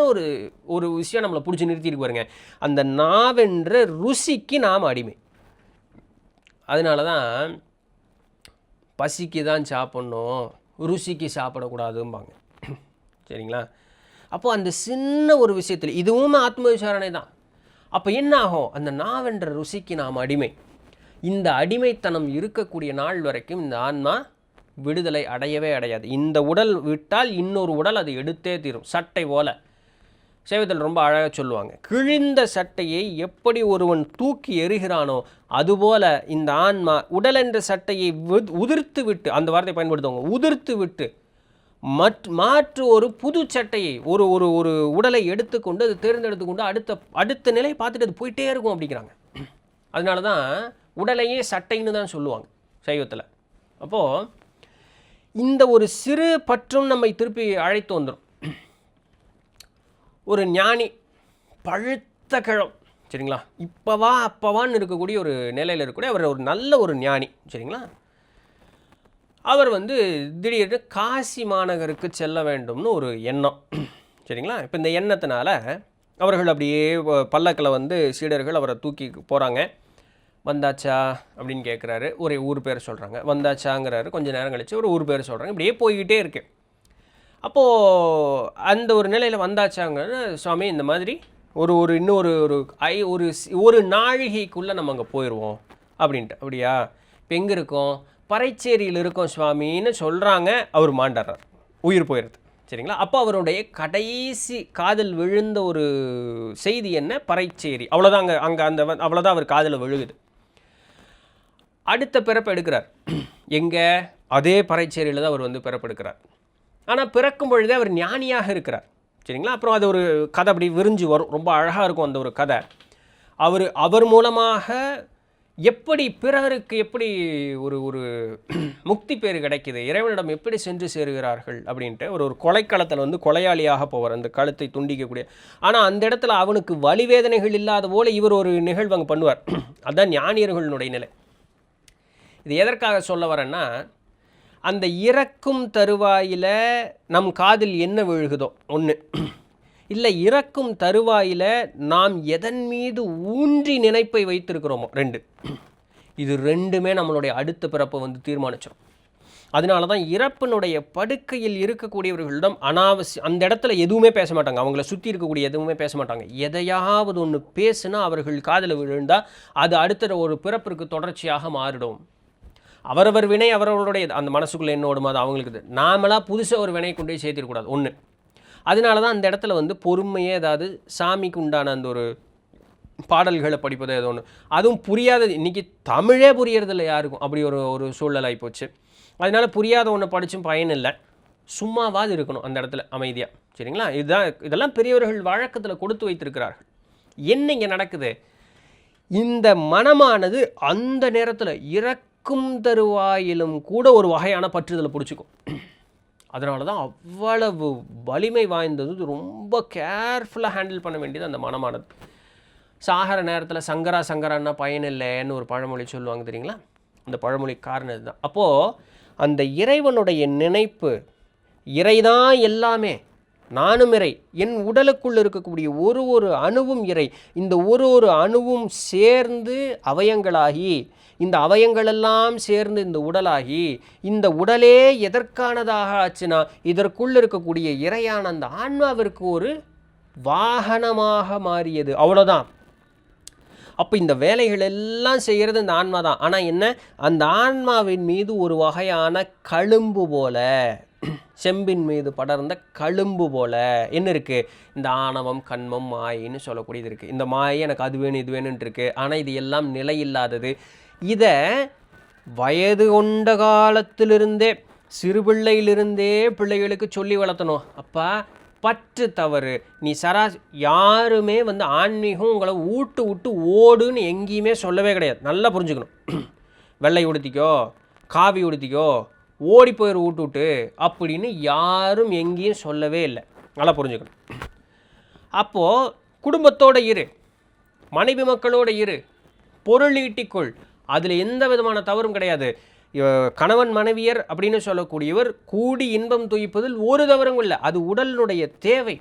ஒரு விஷயம் நம்மளை பிடிச்சி நிறுத்திட்டு பாருங்க, அந்த நாவென்ற ருசிக்கு நாம் அடிமை. அதனால தான் பசிக்கு தான் சாப்பிட்ணும், ருசிக்கு சாப்பிடக்கூடாதும்பாங்க. சரிங்களா? அப்போ அந்த சின்ன ஒரு விஷயத்தில் இதுவும் ஆத்ம விசாரணை தான். அப்போ என்ன ஆகும், அந்த நாவென்ற ருசிக்கு நாம் அடிமை. இந்த அடிமைத்தனம் இருக்கக்கூடிய நாள் வரைக்கும் இந்த ஆன்மா விடுதலை அடையவே அடையாது. இந்த உடல் விட்டால் இன்னொரு உடல் அது எடுத்தே தீரும். சட்டை போல சைவத்தில் ரொம்ப அழகாக சொல்லுவாங்க, கிழிந்த சட்டையை எப்படி ஒருவன் தூக்கி எறிகிறானோ அதுபோல இந்த ஆன்மா உடல் என்ற சட்டையை உதிர்த்து விட்டு, அந்த வார்த்தை பயன்படுத்துவாங்க, உதிர்த்து விட்டு மாற்று ஒரு புது சட்டையை ஒரு ஒரு ஒரு உடலை எடுத்துக்கொண்டு அது தேர்ந்தெடுத்துக்கொண்டு அடுத்த நிலையை பார்த்துட்டு அது போயிட்டே இருக்கும் அப்படிங்கிறாங்க. அதனால தான் உடலையே சட்டைன்னு தான் சொல்லுவாங்க சைவத்தில். அப்போது இந்த ஒரு சிறு பற்றும் நம்மை திருப்பி அழைத்து வந்துடும். ஒரு ஞானி பழுத்த கிழம், சரிங்களா, இப்போவா அப்போவான்னு இருக்கக்கூடிய ஒரு நிலையில் இருக்கக்கூடிய அவர் ஒரு நல்ல ஒரு ஞானி, சரிங்களா. அவர் திடீர்னு காசி மாநகருக்கு செல்ல வேண்டும்னு ஒரு எண்ணம், சரிங்களா. இப்போ இந்த எண்ணத்தினால அவர்கள் அப்படியே பல்லக்கில் சீடர்கள் அவரை தூக்கி போகிறாங்க. வந்தாச்சா அப்படின்னு கேட்குறாரு, ஒரு ஊர் பேர் சொல்கிறாங்க. வந்தாச்சாங்கிறாரு, கொஞ்சம் நேரம் கழிச்சு ஒரு ஊர் பேர் சொல்கிறாங்க. இப்படியே போய்கிட்டே இருக்கு. அப்போது அந்த ஒரு நிலையில் வந்தாச்சாங்கிற சுவாமி இந்த மாதிரி இன்னொரு ஒரு நாழிகைக்குள்ளே நம்ம அங்கே போயிடுவோம் அப்படின்ட்டு. அப்படியா, இப்போ எங்கே இருக்கோம், பறைச்சேரியில் இருக்கோம் சுவாமின்னு சொல்கிறாங்க. அவர் மாண்டாடுறார், உயிர் போயிடுது, சரிங்களா. அப்போ அவருடைய கடைசி காதல் விழுந்த ஒரு செய்தி என்ன, பறைச்சேரி, அவ்வளோதான். அங்கே அவ்வளோதான் அவர் காதில் விழுகுது. அடுத்த பிறப்பு எடுக்கிறார். எங்கே, அதே பறைச்சேரியில் தான் அவர் பிறப்பு எடுக்கிறார். ஆனால் பிறக்கும் பொழுதே அவர் ஞானியாக இருக்கிறார், சரிங்களா. அப்புறம் அது ஒரு கதை அப்படி விரிஞ்சு வரும், ரொம்ப அழகாக இருக்கும் அந்த ஒரு கதை. அவர் மூலமாக எப்படி பிறருக்கு எப்படி ஒரு முக்தி பேர் கிடைக்குது, இறைவனிடம் எப்படி சென்று சேருகிறார்கள் அப்படின்ட்டு ஒரு கொலைக்களத்தில் கொலையாளியாக போவார், அந்த கழுத்தை துண்டிக்கக்கூடிய. ஆனால் அந்த இடத்துல அவனுக்கு வலிவேதனைகள் இல்லாத போல இவர் ஒரு நிகழ்வு அங்கே பண்ணுவார். அதுதான் ஞானியர்களுடைய நிலை. இது எதற்காக சொல்ல வரேன்னா, அந்த இறக்கும் தருவாயில் நம் காதில் என்ன விழுகுதோ ஒன்று, இல்லை இறக்கும் தருவாயில் நாம் எதன் மீது ஊன்றி நினைப்பை வைத்திருக்கிறோமோ ரெண்டு, இது ரெண்டுமே நம்மளுடைய அடுத்த பிறப்பை தீர்மானிச்சிடும். அதனால தான் இறப்பினுடைய படுக்கையில் இருக்கக்கூடியவர்களிடம் அந்த இடத்துல எதுவுமே பேச மாட்டாங்க, அவங்கள சுற்றி இருக்கக்கூடிய எதுவுமே பேச மாட்டாங்க. எதையாவது ஒன்று பேசுனா அவர்கள் காதில் விழுந்தால் அது அடுத்த ஒரு பிறப்பிற்கு தொடர்ச்சியாக மாறிடும். அவரவர் வினை அவரவருடைய அந்த மனசுக்குள்ளே என்ன ஓடுமா அது அவங்களுக்கு. நாமளாக புதுசாக ஒரு வினை கொண்டு போய் சேர்த்திடக்கூடாது ஒன்று. அதனால தான் அந்த இடத்துல பொறுமையே, ஏதாவது சாமிக்கு உண்டான அந்த ஒரு பாடல்களை படிப்பது ஏதோ ஒன்று, அதுவும் புரியாதது. இன்றைக்கி தமிழே புரியறதில்லை யாருக்கும், அப்படி ஒரு சூழல் ஆகிப்போச்சு. அதனால் புரியாத ஒன்று படித்தும் பயனில்லை, சும்மாவாது இருக்கணும் அந்த இடத்துல அமைதியாக, சரிங்களா. இதெல்லாம் பெரியவர்கள் வழக்கத்தில் கொடுத்து வைத்திருக்கிறார்கள். என்ன இங்கே நடக்குது, இந்த மனமானது அந்த நேரத்தில் இறக்கும் தருவாயிலும் கூட ஒரு வகையான பற்றுதலை பிடிச்சிக்கும். அதனால தான் அவ்வளவு வலிமை வாய்ந்தது, ரொம்ப கேர்ஃபுல்லாக ஹேண்டில் பண்ண வேண்டியது அந்த மனமானது. சாகர நேரத்தில் சங்கரான்னா பயனில்லைன்னு ஒரு பழமொழி சொல்லுவாங்க, தெரியுங்களா. அந்த பழமொழி காரணம் இதுதான். அப்போது அந்த இறைவனுடைய நினைப்பு, இறைதான் எல்லாமே, நானும் இறை, என் உடலுக்குள் இருக்கக்கூடிய ஒரு அணுவும் இறை, இந்த ஒரு அணுவும் சேர்ந்து அவயங்களாகி, இந்த அவயங்களெல்லாம் சேர்ந்து இந்த உடலாகி, இந்த உடலே எதற்கானதாக ஆச்சுன்னா இதற்குள் இருக்கக்கூடிய இறையான அந்த ஆன்மாவிற்கு ஒரு வாகனமாக மாறியது, அவ்வளோதான். அப்போ இந்த வேலைகள் எல்லாம் செய்கிறது இந்த ஆன்மா தான். ஆனால் என்ன, அந்த ஆன்மாவின் மீது ஒரு வகையான களும்பு போல, செம்பின் மீது படர்ந்த களும்பு போல என்ன இருக்குது, இந்த ஆணவம் கண்மம் மாயின்னு சொல்லக்கூடியது இருக்குது. இந்த மாயை எனக்கு அது வேணும் இது வேணுன்ட்டு இருக்குது. ஆனால் இது எல்லாம் நிலையில்லாதது. இதை வயது கொண்ட காலத்திலிருந்தே, சிறுபிள்ளையிலிருந்தே பிள்ளைகளுக்கு சொல்லி வளர்த்தணும். அப்பா பற்று தவறு, நீ யாருமே ஆன்மீகம் உங்களை விட்டு ஓடுன்னு எங்கேயுமே சொல்லவே கிடையாது. நல்லா புரிஞ்சுக்கணும். வெள்ளை உடுத்திக்கோ, காவி உடுத்திக்கோ, ஓடி போயிரு விட்டு அப்படின்னு யாரும் எங்கேயும் சொல்லவே இல்லை. நல்லா புரிஞ்சுக்கணும். அப்போது குடும்பத்தோடு இரு, மனைவி மக்களோடு இரு, பொருள் ஈட்டிக்கொள், அதில் எந்த விதமான தவறும் கிடையாது. கணவன் மனைவியர் அப்படின்னு சொல்லக்கூடியவர் கூடி இன்பம் துய்ப்பதில் ஒரு தவறும் இல்லை. அது உடலினுடைய தேவை.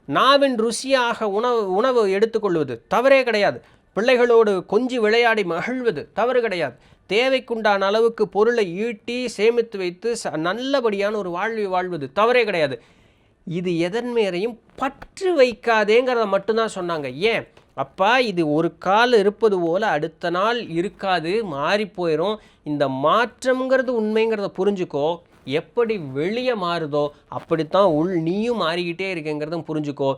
நாவின் ருசியாக உணவு எடுத்துக்கொள்வது தவறே கிடையாது. பிள்ளைகளோடு கொஞ்சி விளையாடி மகிழ்வது தவறு கிடையாது. தேவைக்குண்டான அளவுக்கு பொருளை ஈட்டி சேமித்து வைத்து நல்லபடியான ஒரு வாழ்வை வாழ்வது தவறே கிடையாது. இது எதன் மேலையும் பற்று வைக்காதேங்கிறத மட்டும்தான் சொன்னாங்க. ஏன் அப்பா, இது ஒரு கால் இருப்பது போல் அடுத்த நாள் இருக்காது, மாறி போயிடும். இந்த மாற்றம்ங்கிறது உண்மைங்கிறத புரிஞ்சுக்கோ. எப்படி வெளியே மாறுதோ அப்படித்தான் நீயும் மாறிக்கிட்டே இருக்கேங்கிறதும் புரிஞ்சுக்கோ.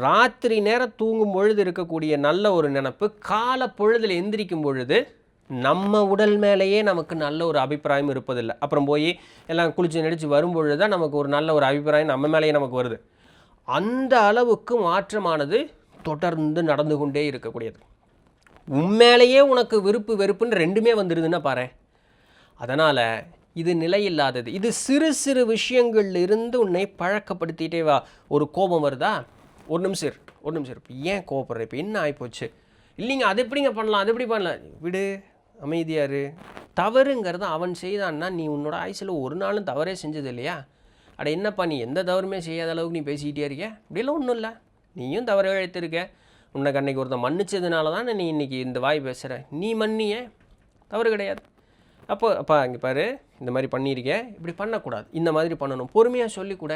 ராத்திரி நேரம் தூங்கும் பொழுது இருக்கக்கூடிய நல்ல ஒரு நினப்பு காலை பொழுதில் எந்திரிக்கும் பொழுது நம்ம உடல் மேலேயே நமக்கு நல்ல ஒரு அபிப்பிராயம் இருப்பதில்லை. அப்புறம் போய் எல்லாம் குளிச்சு நடிச்சு வரும்பொழுது தான் நமக்கு ஒரு நல்ல ஒரு அபிப்பிராயம் நம்ம மேலேயே நமக்கு வருது. அந்த அளவுக்கு மாற்றமானது தொடர்ந்து நடந்து கொண்டே இருக்கக்கூடியது. உண்மையிலேயே உனக்கு விருப்பு வெறுப்புன்னு ரெண்டுமே வந்துடுதுன்னா பாரு. அதனால் இது நிலையில்லாதது. இது சிறு சிறு விஷயங்கள்ல இருந்து உன்னை பழக்கப்படுத்திட்டே வா. ஒரு கோபம் வருதா, ஒரு நிமிஷம் இப்போ ஏன் கோபப்படுற, இப்போ என்ன ஆகிப்போச்சு, இல்லைங்க அது எப்படிங்க பண்ணலாம், அது எப்படி பண்ணலாம், விடு, அமைதியாரு. தவறுங்கிறது அவன் செய்தான்னா நீ உன்னோட ஆயுசில் ஒரு நாளும் தவறே செஞ்சது இல்லையா? அட என்னப்பா நீ எந்த தவறுமே செய்யாத அளவுக்கு நீ பேசிக்கிட்டே இருக்க, இப்படியெல்லாம் ஒன்றும் இல்லை. நீயும் தவறு இழைத்திருக்க. உன்னை அன்னைக்கு ஒருத்தன் மன்னிச்சதுனால தான் நீ இன்றைக்கி இந்த வாய் பேசுகிற. நீ மன்னிய, தவறு கிடையாது. அப்பா இங்கே பாரு, இந்த மாதிரி பண்ணியிருக்க, இப்படி பண்ணக்கூடாது, இந்த மாதிரி பண்ணணும், பொறுமையாக சொல்லிக்கூட.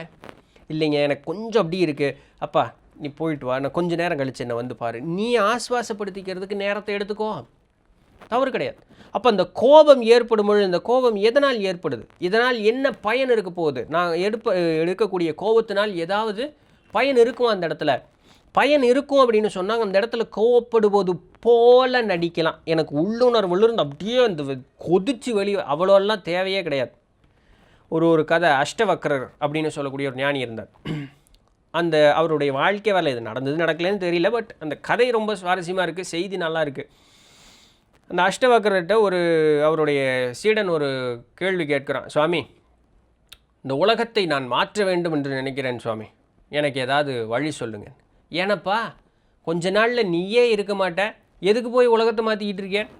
இல்லைங்க எனக்கு கொஞ்சம் அப்படி இருக்குது, அப்பா நீ போயிட்டு வா, நான் கொஞ்சம் நேரம் கழிச்சு என்னை வந்து பாரு. நீ ஆஸ்வாசப்படுத்திக்கிறதுக்கு நேரத்தை எடுத்துக்கோ, தவறு கிடையாது. அப்போ அந்த கோபம் ஏற்படும் பொழுது, இந்த கோபம் எதனால் ஏற்படுது, இதனால் என்ன பயன் இருக்க போகுது, நான் எடுக்கக்கூடிய கோபத்தினால் ஏதாவது பயன் இருக்கும், அந்த இடத்துல பயன் இருக்கும் அப்படின்னு சொன்னாங்க. அந்த இடத்துல கோவப்படுவது போல நடிக்கலாம். எனக்கு உள்ளுணர்வுலேருந்து அப்படியே அந்த கொதிச்சு வெளியே அவ்வளோலாம் தேவையே கிடையாது. ஒரு கதை, அஷ்டவக்ரர் அப்படின்னு சொல்லக்கூடிய ஒரு ஞானி இருந்தார். அந்த அவருடைய வாழ்க்கை வரல, இது நடந்தது நடக்கலன்னு தெரியல, பட் அந்த கதை ரொம்ப சுவாரஸ்யமாக இருக்குது, செய்தி நல்லா இருக்குது. அந்த அஷ்டவக்ரர்கிட்ட அவருடைய சீடன் ஒரு கேள்வி கேட்குறான். சுவாமி, இந்த உலகத்தை நான் மாற்ற வேண்டும் என்று நினைக்கிறேன் சுவாமி, எனக்கு ஏதாவது வழி சொல்லுங்க. ஏனப்பா கொஞ்ச நாளில் நீயே இருக்க மாட்ட, எதுக்கு போய் உலகத்தை மாற்றிக்கிட்டு இருக்கேன்?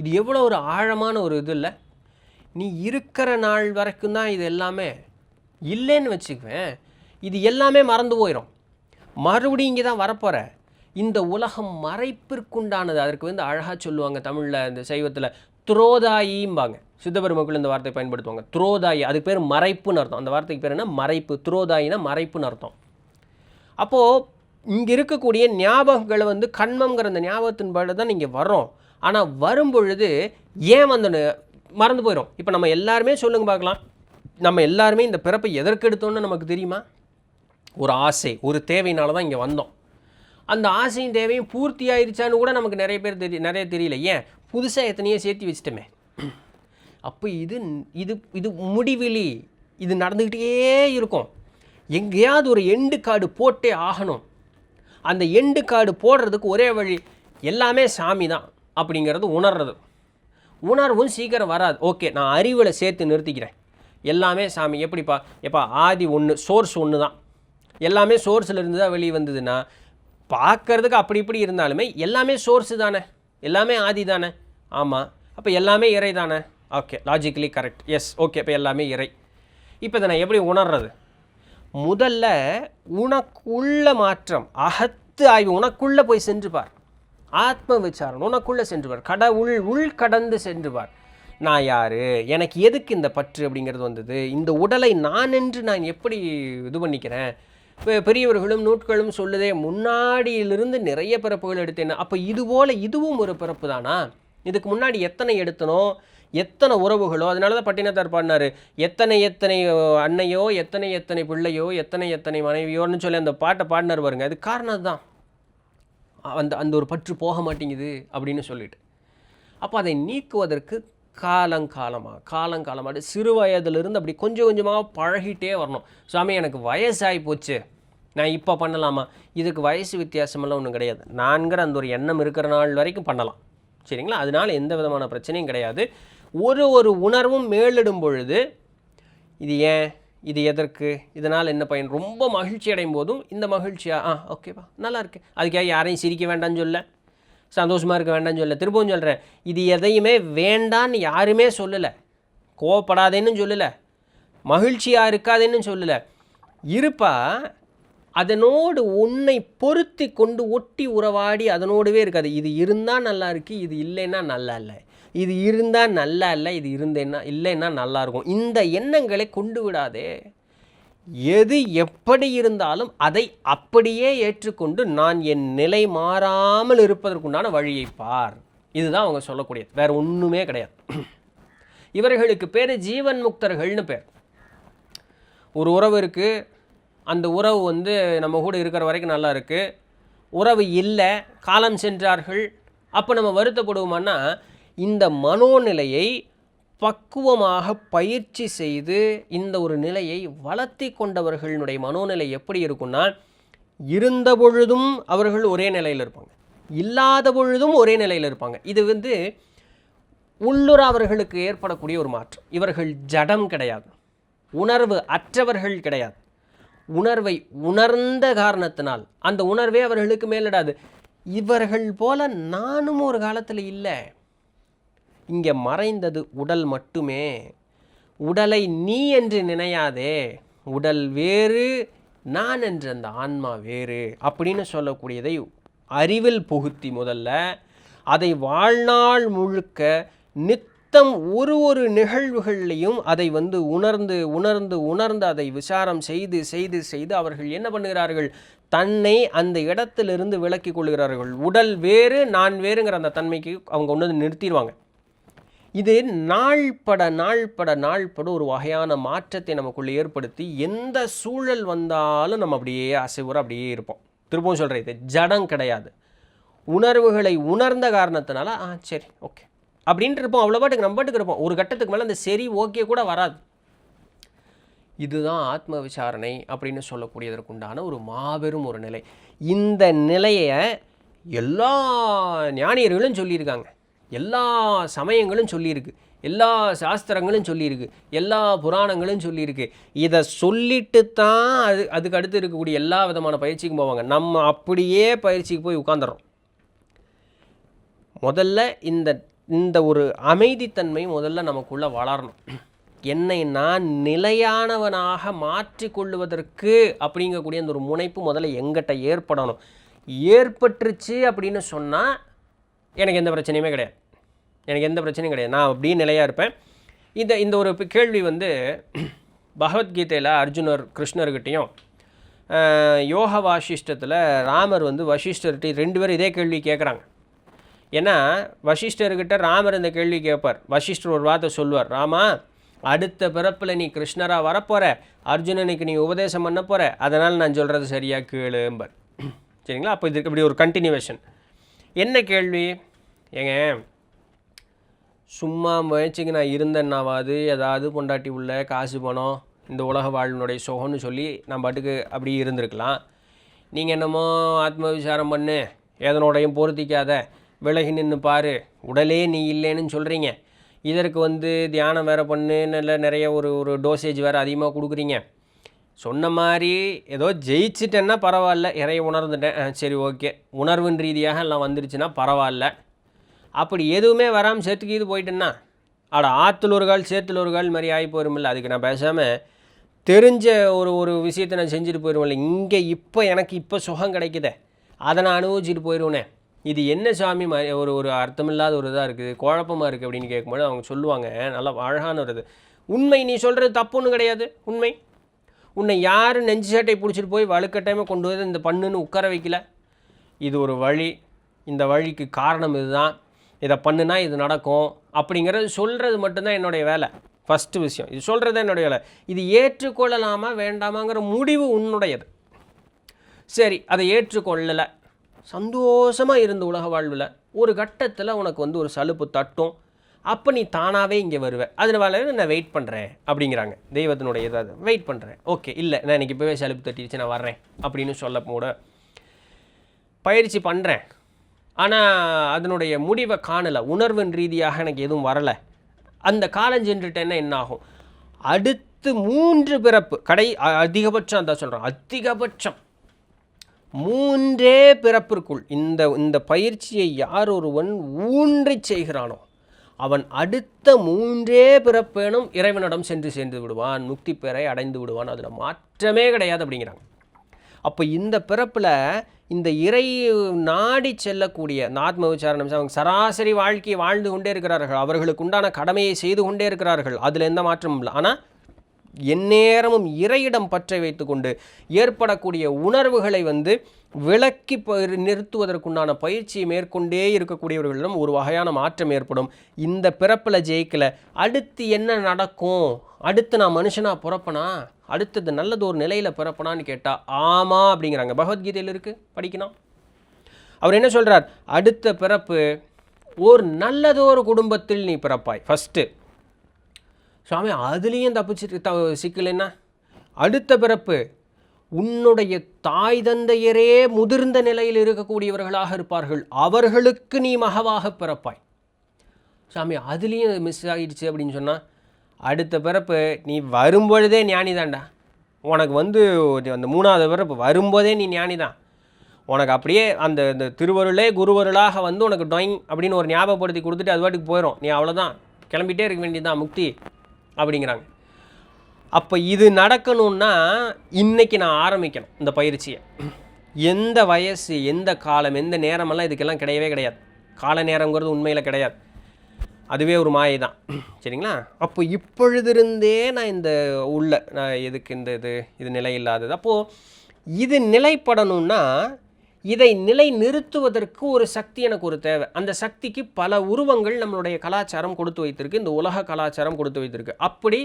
இது எவ்வளோ ஒரு ஆழமான ஒரு இது இல்லை? நீ இருக்கிற நாள் வரைக்கும் தான் இது எல்லாமே. இல்லைன்னு வச்சுக்குவேன், இது எல்லாமே மறந்து போயிடும். மறுபடியும் இங்கே தான் வரப்போகிற. இந்த உலகம் மறைப்பிற்குண்டானது. அதற்கு அழகாக சொல்லுவாங்க தமிழில், இந்த சைவத்தில் துரோதாயிம்பாங்க. சித்தபெருமக்கள் இந்த வார்த்தை பயன்படுத்துவாங்க, துரோதாயி. அதுக்கு பேர் மறைப்புன்னு அர்த்தம். அந்த வார்த்தைக்கு பேர் என்ன? மறைப்பு. துரோதாயினா மறைப்புன்னு அர்த்தம். அப்போது இங்கே இருக்கக்கூடிய ஞாபகங்களை கண்மங்கிற அந்த ஞாபகத்தின் படி தான் நீங்கள் வரோம். ஆனால் வரும்பொழுது ஏன் மறந்து போயிடும். இப்போ நம்ம எல்லாருமே சொல்லுங்க பார்க்கலாம், நம்ம எல்லாருமே இந்த பிறப்பை எதற்கு எடுத்தோன்னு நமக்கு தெரியுமா? ஒரு ஆசை, ஒரு தேவையினால தான் இங்கே வந்தோம். அந்த ஆசையும் தேவையும் பூர்த்தி ஆயிடுச்சான்னு கூட நமக்கு நிறைய பேர் நிறைய தெரியல. ஏன்? புதுசாக எத்தனையோ சேர்த்து வச்சுட்டோமே. அப்போ இது முடிவிலி, இது நடந்துக்கிட்டே இருக்கும். எங்கேயாவது ஒரு எண்டு கார்டு போட்டே ஆகணும். அந்த எண்டு கார்டு போடுறதுக்கு ஒரே வழி, எல்லாமே சாமி தான் அப்படிங்கிறது உணர்றது. உணர்வும் சீக்கிரம் வராது. ஓகே, நான் அறிவில் சேர்த்து நிறுத்திக்கிறேன். எல்லாமே சாமி. எப்பா ஆதி ஒன்று, சோர்ஸ் ஒன்று தான். எல்லாமே சோர்ஸில் இருந்து தான் வெளியே வந்ததுன்னா, பார்க்கறதுக்கு அப்படி இப்படி இருந்தாலுமே எல்லாமே சோர்ஸு தானே, எல்லாமே ஆதி தானே. ஆமாம், அப்போ எல்லாமே இறை தானே. Okay, logically correct. Yes, okay, இப்போ எல்லாமே இறை. இப்போ இதை நான் எப்படி உணர்றது? முதல்ல உனக்குள்ள மாற்றம், அகத்து ஆய்வு, உனக்குள்ளே போய் சென்று பார். ஆத்ம விசாரணை, உனக்குள்ளே சென்று பார். உள் கடந்து சென்று பார். நான் யார், எனக்கு எதுக்கு இந்த பற்று அப்படிங்கிறது வந்தது, இந்த உடலை நான் என்று நான் எப்படி இது பண்ணிக்கிறேன். இப்போ பெரியவர்களும் நூட்களும் சொல்லுதே, முன்னாடியிலிருந்து நிறைய பிறப்புகள் எடுத்தேன். அப்போ இதுபோல் இதுவும் ஒரு பிறப்பு தானா? இதுக்கு முன்னாடி எத்தனை எடுத்தனோ, எத்தனை உறவுகளோ. அதனால தான் பட்டினத்தார் பாடினார், எத்தனை அன்னையோ, எத்தனை பிள்ளையோ, எத்தனை மனைவியோன்னு சொல்லி அந்த பாட்டை பாடினார் பாருங்க. அது காரணம் தான், அந்த ஒரு பற்று போக மாட்டேங்குது அப்படின்னு சொல்லிட்டு. அப்போ அதை நீக்குவதற்கு காலங்காலமாக சிறு வயதிலிருந்து அப்படி கொஞ்சம் கொஞ்சமாக பழகிட்டே வரணும். சுவாமி, எனக்கு வயசாகி போச்சு, நான் இப்போ பண்ணலாமா? இதுக்கு வயசு வித்தியாசமெல்லாம் ஒன்றும் கிடையாது. நான்கிற அந்த ஒரு எண்ணம் இருக்கிற நாள் வரைக்கும் பண்ணலாம், சரிங்களா? அதனால் எந்த விதமான பிரச்சனையும் கிடையாது. ஒரு உணர்வும் மேலிடும் பொழுது இது ஏன், இது எதற்கு, இதனால் என்ன பயன், ரொம்ப மகிழ்ச்சி அடையும் போதும் இந்த மகிழ்ச்சியா ஓகேவா நல்லா இருக்கு, அதுக்காக யாரையும் சிரிக்க வேண்டாம்னு சொல்ல, சந்தோஷமாக இருக்க வேண்டாம்னு சொல்ல. திரும்பவும் சொல்கிறேன், இது எதையுமே வேண்டான்னு யாருமே சொல்லலை, கோவப்படாதேன்னு சொல்லலை, மகிழ்ச்சியாக இருக்காதேன்னு சொல்லலை. இருப்பா, அதனோடு உன்னை பொருத்தி கொண்டு ஒட்டி உறவாடி அதனோடவே இருக்காது. இது இருந்தால் நல்லா இருக்குது, இது இல்லைன்னா நல்லா இல்லை, இது இருந்தால் நல்லா இல்லை, இது இருந்தேன்னா இல்லைன்னா நல்லா இருக்கும். இந்த எண்ணங்களை கொண்டு விடாதே. எது எப்படி இருந்தாலும் அதை அப்படியே ஏற்றுக்கொண்டு நான் என் நிலை மாறாமல் இருப்பதற்குண்டான வழியை பார். இதுதான் அவங்க சொல்லக்கூடியது, வேறு ஒன்றுமே கிடையாது. இவர்களுக்கு பேர் ஜீவன் முக்தர்கள்னு பேர். ஒரு உறவு இருக்குது, அந்த உறவு வந்து நம்ம கூட இருக்கிற வரைக்கும் நல்லா இருக்குது, உறவு இல்லை, காலம் சென்றார்கள், அப்போ நம்ம வருத்தப்படுவோமான்னா, இந்த மனோநிலையை பக்குவமாக பயிற்சி செய்து இந்த ஒரு நிலையை வளர்த்தி கொண்டவர்களுடைய மனோநிலை எப்படி இருக்குன்னா, இருந்த பொழுதும் அவர்கள் ஒரே நிலையில் இருப்பாங்க, இல்லாத பொழுதும் ஒரே நிலையில் இருப்பாங்க. இது வந்து உள்ளுர அவர்களுக்கு ஏற்படக்கூடிய ஒரு மாற்றம். இவர்கள் ஜடம் கிடையாது, உணர்வு அற்றவர்கள் கிடையாது. உணர்வை உணர்ந்த காரணத்தினால் அந்த உணர்வே அவர்களுக்கு மேலிடாது. இவர்கள் போல நானும் ஒரு காலத்தில் இல்லை. இங்கே மறைந்தது உடல் மட்டுமே. உடலை நீ என்று நினையாதே, உடல் வேறு, நான் என்று அந்த ஆன்மா வேறு அப்படின்னு சொல்லக்கூடியதை அறிவில் புகுத்தி முதல்ல அதை வாழ்நாள் முழுக்க நித்தம் ஒரு நிகழ்வுகள்லையும் அதை வந்து உணர்ந்து உணர்ந்து உணர்ந்து அதை விசாரம் செய்து செய்து செய்து அவர்கள் என்ன பண்ணுகிறார்கள், தன்னை அந்த இடத்திலிருந்து விலக்கி கொள்கிறார்கள். உடல் வேறு நான் வேறுங்கிற அந்த தன்மைக்கு அவங்க கொண்டு வந்து நிறுத்திடுவாங்க. இது நாள்பட ஒரு வகையான மாற்றத்தை நமக்குள்ளே ஏற்படுத்தி எந்த சூழல் வந்தாலும் நம்ம அப்படியே அசைவுற அப்படியே இருப்போம். திரும்பவும் சொல்கிறேன், இது ஜடம் கிடையாது. உணர்வுகளை உணர்ந்த காரணத்தினால சரி ஓகே அப்படின்ட்டு இருப்போம், அவ்வளோ பாட்டுக்கு நம்ம பாட்டுக்கு இருப்போம். ஒரு கட்டத்துக்கு மேலே அந்த சரி ஓகே கூட வராது. இதுதான் ஆத்ம விசாரணை அப்படின்னு சொல்லக்கூடியதற்குண்டான ஒரு மாபெரும் ஒரு நிலை. இந்த நிலையை எல்லா ஞானியர்களும் சொல்லியிருக்காங்க, எல்லா சமயங்களும் சொல்லியிருக்கு, எல்லா சாஸ்திரங்களும் சொல்லியிருக்கு, எல்லா புராணங்களும் சொல்லியிருக்கு. இதை சொல்லிட்டு தான் அதுக்கு அடுத்து இருக்கக்கூடிய எல்லா விதமான பயிற்சிக்கும் போவாங்க. நம்ம அப்படியே பயிற்சிக்கு போய் உட்காந்துறோம். முதல்ல இந்த ஒரு அமைதித்தன்மை முதல்ல நமக்குள்ளே வளரணும். என்னை நான் நிலையானவனாக மாற்றி கொள்ளுவதற்கு அப்படிங்கக்கூடிய அந்த ஒரு முனைப்பு முதல்ல எங்கிட்ட ஏற்படணும். ஏற்பட்டுருச்சு அப்படின்னு சொன்னால் எனக்கு எந்த பிரச்சனையுமே கிடையாது, எனக்கு எந்த பிரச்சனையும் கிடையாது, நான் அப்படியே நிலையாக இருப்பேன். இந்த ஒரு கேள்வி வந்து பகவத்கீதையில் அர்ஜுனர் கிருஷ்ணர்கிட்டையும் யோக வாசிஷ்டத்தில் ராமர் வந்து வசிஷ்டர்கிட்ட 2 பேரும் இதே கேள்வி கேட்குறாங்க. ஏன்னா வசிஷ்டர்கிட்ட ராமர் இந்த கேள்வி கேட்பார். வசிஷ்டர் ஒரு வார்த்தை சொல்லுவார், ராமா அடுத்த பிறப்பில் நீ கிருஷ்ணராக வரப்போகிற, அர்ஜுனனுக்கு நீ உபதேசம் பண்ண போகிற, அதனால் நான் சொல்கிறது சரியாக கேளும்பர். சரிங்களா? அப்போ இதுக்கு இப்படி ஒரு கண்டினியூவேஷன். என்ன கேள்வி? ஏங்க சும்மா முயற்சிக்கு நான் இருந்தேன்னாவாது ஏதாவது பொண்டாட்டி உள்ள காசு பணம் இந்த உலக வாழ்வினுடைய சுகம்னு சொல்லி நான் பாட்டுக்கு அப்படி இருந்திருக்கலாம். நீங்கள் என்னமோ ஆத்ம விசாரம் பண்ணு, எதனோடையும் பொருத்திக்காத, விலகி நின்று பாரு, உடலே நீ இல்லைன்னு சொல்கிறீங்க. இதற்கு வந்து தியானம் வேறு பண்ணு, நிறைய ஒரு டோசேஜ் வேறு அதிகமாக கொடுக்குறீங்க. சொன்ன மாதிரி ஏதோ ஜெயிச்சிட்டேன்னா பரவாயில்ல, இறைய உணர்ந்துட்டேன், சரி ஓகே, உணர்வின் ரீதியாக எல்லாம் வந்துருச்சுன்னா பரவாயில்ல. அப்படி எதுவுமே வராமல் சேர்த்துக்கிது போயிட்டேன்னா ஆற்றுல ஒரு கால் சேத்துல ஒரு கால் மாதிரி ஆகி போயிருமில்ல. அதுக்கு நான் பேசாமல் தெரிஞ்ச ஒரு விஷயத்தை நான் செஞ்சுட்டு போயிடுவேன்ல. இங்கே இப்போ எனக்கு இப்போ சுகம் கிடைக்குதே, அதை நான் அனுபவிச்சுட்டு போயிடுவேனே. இது என்ன சாமி ஒரு அர்த்தமில்லாத ஒரு இதாக இருக்குது, குழப்பமாக இருக்குது அப்படின்னு கேட்கும்போது அவங்க சொல்லுவாங்க, நல்லா அழகான ஒரு இது. உண்மை நீ சொல்கிறது தப்பு ஒன்றும் கிடையாது. உன்னை யாரும் நெஞ்சு சேட்டை பிடிச்சிட்டு போய் வலுக்கட்டாயமாக கொண்டு வந்து இந்த பண்ணுன்னு உட்கார வைக்கல. இது ஒரு வழி, இந்த வழிக்கு காரணம் இதுதான், இதை பண்ணுனா இது நடக்கும் அப்படிங்கிறது சொல்கிறது மட்டும்தான் என்னுடைய வேலை. ஃபஸ்ட்டு விஷயம் இது சொல்கிறது தான் என்னுடைய வேலை. இது ஏற்றுக்கொள்ளலாமா வேண்டாமாங்கிற முடிவு உன்னுடையது. சரி, அதை ஏற்றுக்கொள்ளலை, சந்தோஷமாக இருந்த உலக வாழ்வில் ஒரு கட்டத்தில் உனக்கு வந்து ஒரு சலுப்பு தட்டும், அப்போ நீ தானாகவே இங்கே வருவேன். அதனால நான் வெயிட் பண்ணுறேன் அப்படிங்கிறாங்க. தெய்வத்தினுடைய ஏதாவது வெயிட் பண்ணுறேன். ஓகே, இல்லை நான் எனக்கு இப்போவே சலுப்பு தட்டிடுச்சு, நான் வர்றேன் அப்படின்னு சொல்ல கூட பயிற்சி பண்ணுறேன். ஆனால் அதனுடைய முடிவை காணலை, உணர்வின் ரீதியாக எனக்கு எதுவும் வரலை. அந்த காலம் சென்றுட்டேன்னா என்ன ஆகும்? அடுத்த அடுத்து 3 பிறப்பு அதிகபட்சம் அதான் சொல்கிறேன், அதிகபட்சம் 3 பிறப்பிற்குள் இந்த பயிற்சியை யார் ஒருவன் ஊன்றி செய்கிறானோ அவன் அடுத்த 3 பிறப்பேனும் இறைவனிடம் சென்று சேர்ந்து விடுவான், முக்தி பெறை அடைந்து விடுவான், அதில் மாற்றமே கிடையாது அப்படிங்கிறாங்க. அப்போ இந்த பிறப்பில் இந்த இறை நாடி செல்லக்கூடிய இந்த ஆத்ம விசாரணை அவங்க சராசரி வாழ்க்கையை வாழ்ந்து கொண்டே இருக்கிறார்கள், அவர்களுக்கு உண்டான கடமையை செய்து கொண்டே இருக்கிறார்கள், அதில் எந்த மாற்றமும் இல்லை. ஆனால் எந்நேரமும் இறையிடம் பற்றை வைத்துக்கொண்டு ஏற்படக்கூடிய உணர்வுகளை விலக்கி நிறுத்துவதற்குண்டான பயிற்சியை மேற்கொண்டே இருக்கக்கூடியவர்களிடம் ஒரு வகையான மாற்றம் ஏற்படும். இந்த பிறப்பில் ஜெயிக்கலை, அடுத்து என்ன நடக்கும், அடுத்து நான் மனுஷனாக பிறப்பனா, அடுத்தது நல்லது ஒரு நிலையில் பிறப்பனான்னு கேட்டால் ஆமாம் அப்படிங்கிறாங்க. பகவத்கீதையில் இருக்குது, படிக்கணும். அவர் என்ன சொல்கிறார், அடுத்த பிறப்பு ஒரு நல்லதொரு குடும்பத்தில் நீ பிறப்பாய். ஃபஸ்ட்டு சுவாமி அதுலேயும் தப்பிச்சு சிக்கலைன்னா அடுத்த பிறப்பு உன்னுடைய தாய் தந்தையரே முதிர்ந்த நிலையில் இருக்கக்கூடியவர்களாக இருப்பார்கள், அவர்களுக்கு நீ மகவாக பிறப்பாய். சாமி அதுலேயும் மிஸ் ஆகிடுச்சு அப்படின்னு சொன்னால் அடுத்த பிறப்பு நீ வரும்பொழுதே ஞானி தான்டா, உனக்கு அந்த 3வது பிறப்பு வரும்போதே நீ ஞானி தான், உனக்கு அப்படியே அந்த திருவருளே குருவருளாக உனக்கு டொயிங் அப்படின்னு ஒரு ஞாபகப்படுத்தி கொடுத்துட்டு அது வாட்டுக்கு போயிடும், நீ அவ்வளோதான் கிளம்பிட்டே இருக்க வேண்டியதுதான் முக்தி அப்படிங்கிறாங்க. அப்போ இது நடக்கணும்னா இன்றைக்கி நான் ஆரம்பிக்கணும் இந்த பயிற்சியை. எந்த வயசு, எந்த காலம், எந்த நேரமெல்லாம் இதுக்கெல்லாம் கிடையவே கிடையாது. கால நேரங்கிறது உண்மையில் கிடையாது, அதுவே ஒரு மாயை தான். சரிங்களா? அப்போ இப்பொழுதிருந்தே நான் நான் எதுக்கு இது நிலை இல்லாதது. அப்போது இது நிலைப்படணும்னா இதை நிலை நிறுத்துவதற்கு ஒரு சக்தி எனக்கு ஒரு தேவை. அந்த சக்திக்கு பல உருவங்கள் நம்மளுடைய கலாச்சாரம் கொடுத்து வைத்திருக்கு, இந்த உலக கலாச்சாரம் கொடுத்து வைத்திருக்கு. அப்படி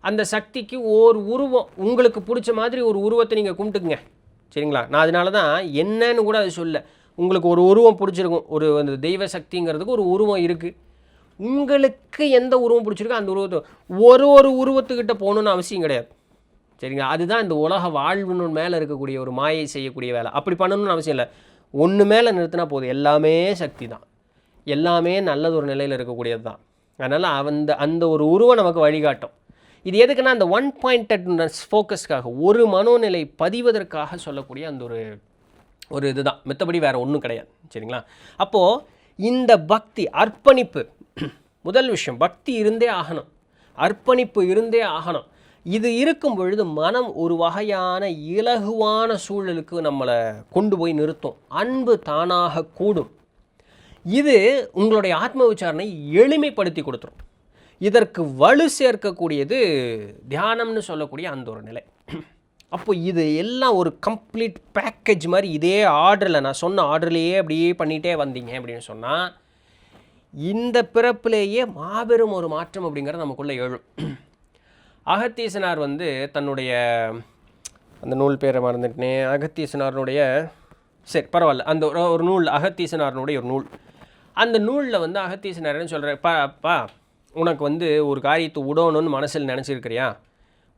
அந்த சக்திக்கு ஒரு உருவம், உங்களுக்கு பிடிச்ச மாதிரி ஒரு உருவத்தை நீங்கள் கும்பிட்டுக்குங்க. சரிங்களா? நான் அதனால தான் என்னன்னு கூட அது சொல்ல, உங்களுக்கு ஒரு உருவம் பிடிச்சிருக்கும், அந்த தெய்வ சக்திங்கிறதுக்கு ஒரு உருவம் இருக்குது, உங்களுக்கு எந்த உருவம் பிடிச்சிருக்கோ அந்த உருவத்தை ஒரு உருவத்துக்கிட்ட போகணுன்னு அவசியம் கிடையாது. சரிங்களா? அதுதான் இந்த உலக வாழ்வுன்னு மேலே இருக்கக்கூடிய ஒரு மாயை செய்யக்கூடிய வேலை. அப்படி பண்ணணும்னு அவசியம் இல்லை, ஒன்று மேலே நிறுத்தினா போதும், எல்லாமே சக்தி தான், எல்லாமே நல்லது ஒரு நிலையில் இருக்கக்கூடியது தான். அதனால் அந்த ஒரு உருவம் நமக்கு வழிகாட்டும். இது எதுக்குன்னா அந்த 1 பாயிண்டட்னஸ் ஃபோக்கஸ்க்காக, ஒரு மனோநிலை பதிவதற்காக சொல்லக்கூடிய அந்த ஒரு இதுதான், மற்றபடி வேறு ஒன்றும் கிடையாது. சரிங்களா? அப்போது இந்த பக்தி அர்ப்பணிப்பு முதல் விஷயம், பக்தி இருந்தே ஆகணும், அர்ப்பணிப்பு இருந்தே ஆகணும். இது இருக்கும் பொழுது மனம் ஒரு வகையான இலகுவான சூழலுக்கு நம்மளை கொண்டு போய் நிறுத்தும், அன்பு தானாக கூடும். இது உங்களுடைய ஆத்ம விசாரணை எளிமைப்படுத்தி கொடுத்துரும். இதற்கு வலு சேர்க்கக்கூடியது தியானம்னு சொல்லக்கூடிய அந்த ஒரு நிலை. அப்போ இது எல்லாம் ஒரு கம்ப்ளீட் பேக்கேஜ் மாதிரி இதே ஆர்டரில், நான் சொன்ன ஆர்டர்லேயே அப்படியே பண்ணிகிட்டே வந்தீங்க அப்படின்னு சொன்னால் இந்த பிறப்பிலேயே மாபெரும் ஒரு மாற்றம் அப்படிங்கிறது நமக்குள்ளே எழும். அகத்தீசனார் தன்னுடைய அந்த நூல் பேரை மறந்துட்டேனே, அகத்தீசனாரனுடைய சரி பரவாயில்ல, அந்த ஒரு நூல் அகத்தீசனாரனுடைய ஒரு நூல், அந்த நூலில் அகத்தீசனார்னு சொல்கிற பா உனக்கு ஒரு காரியத்தை விடணும்னு மனசில் நினச்சிருக்கிறியா,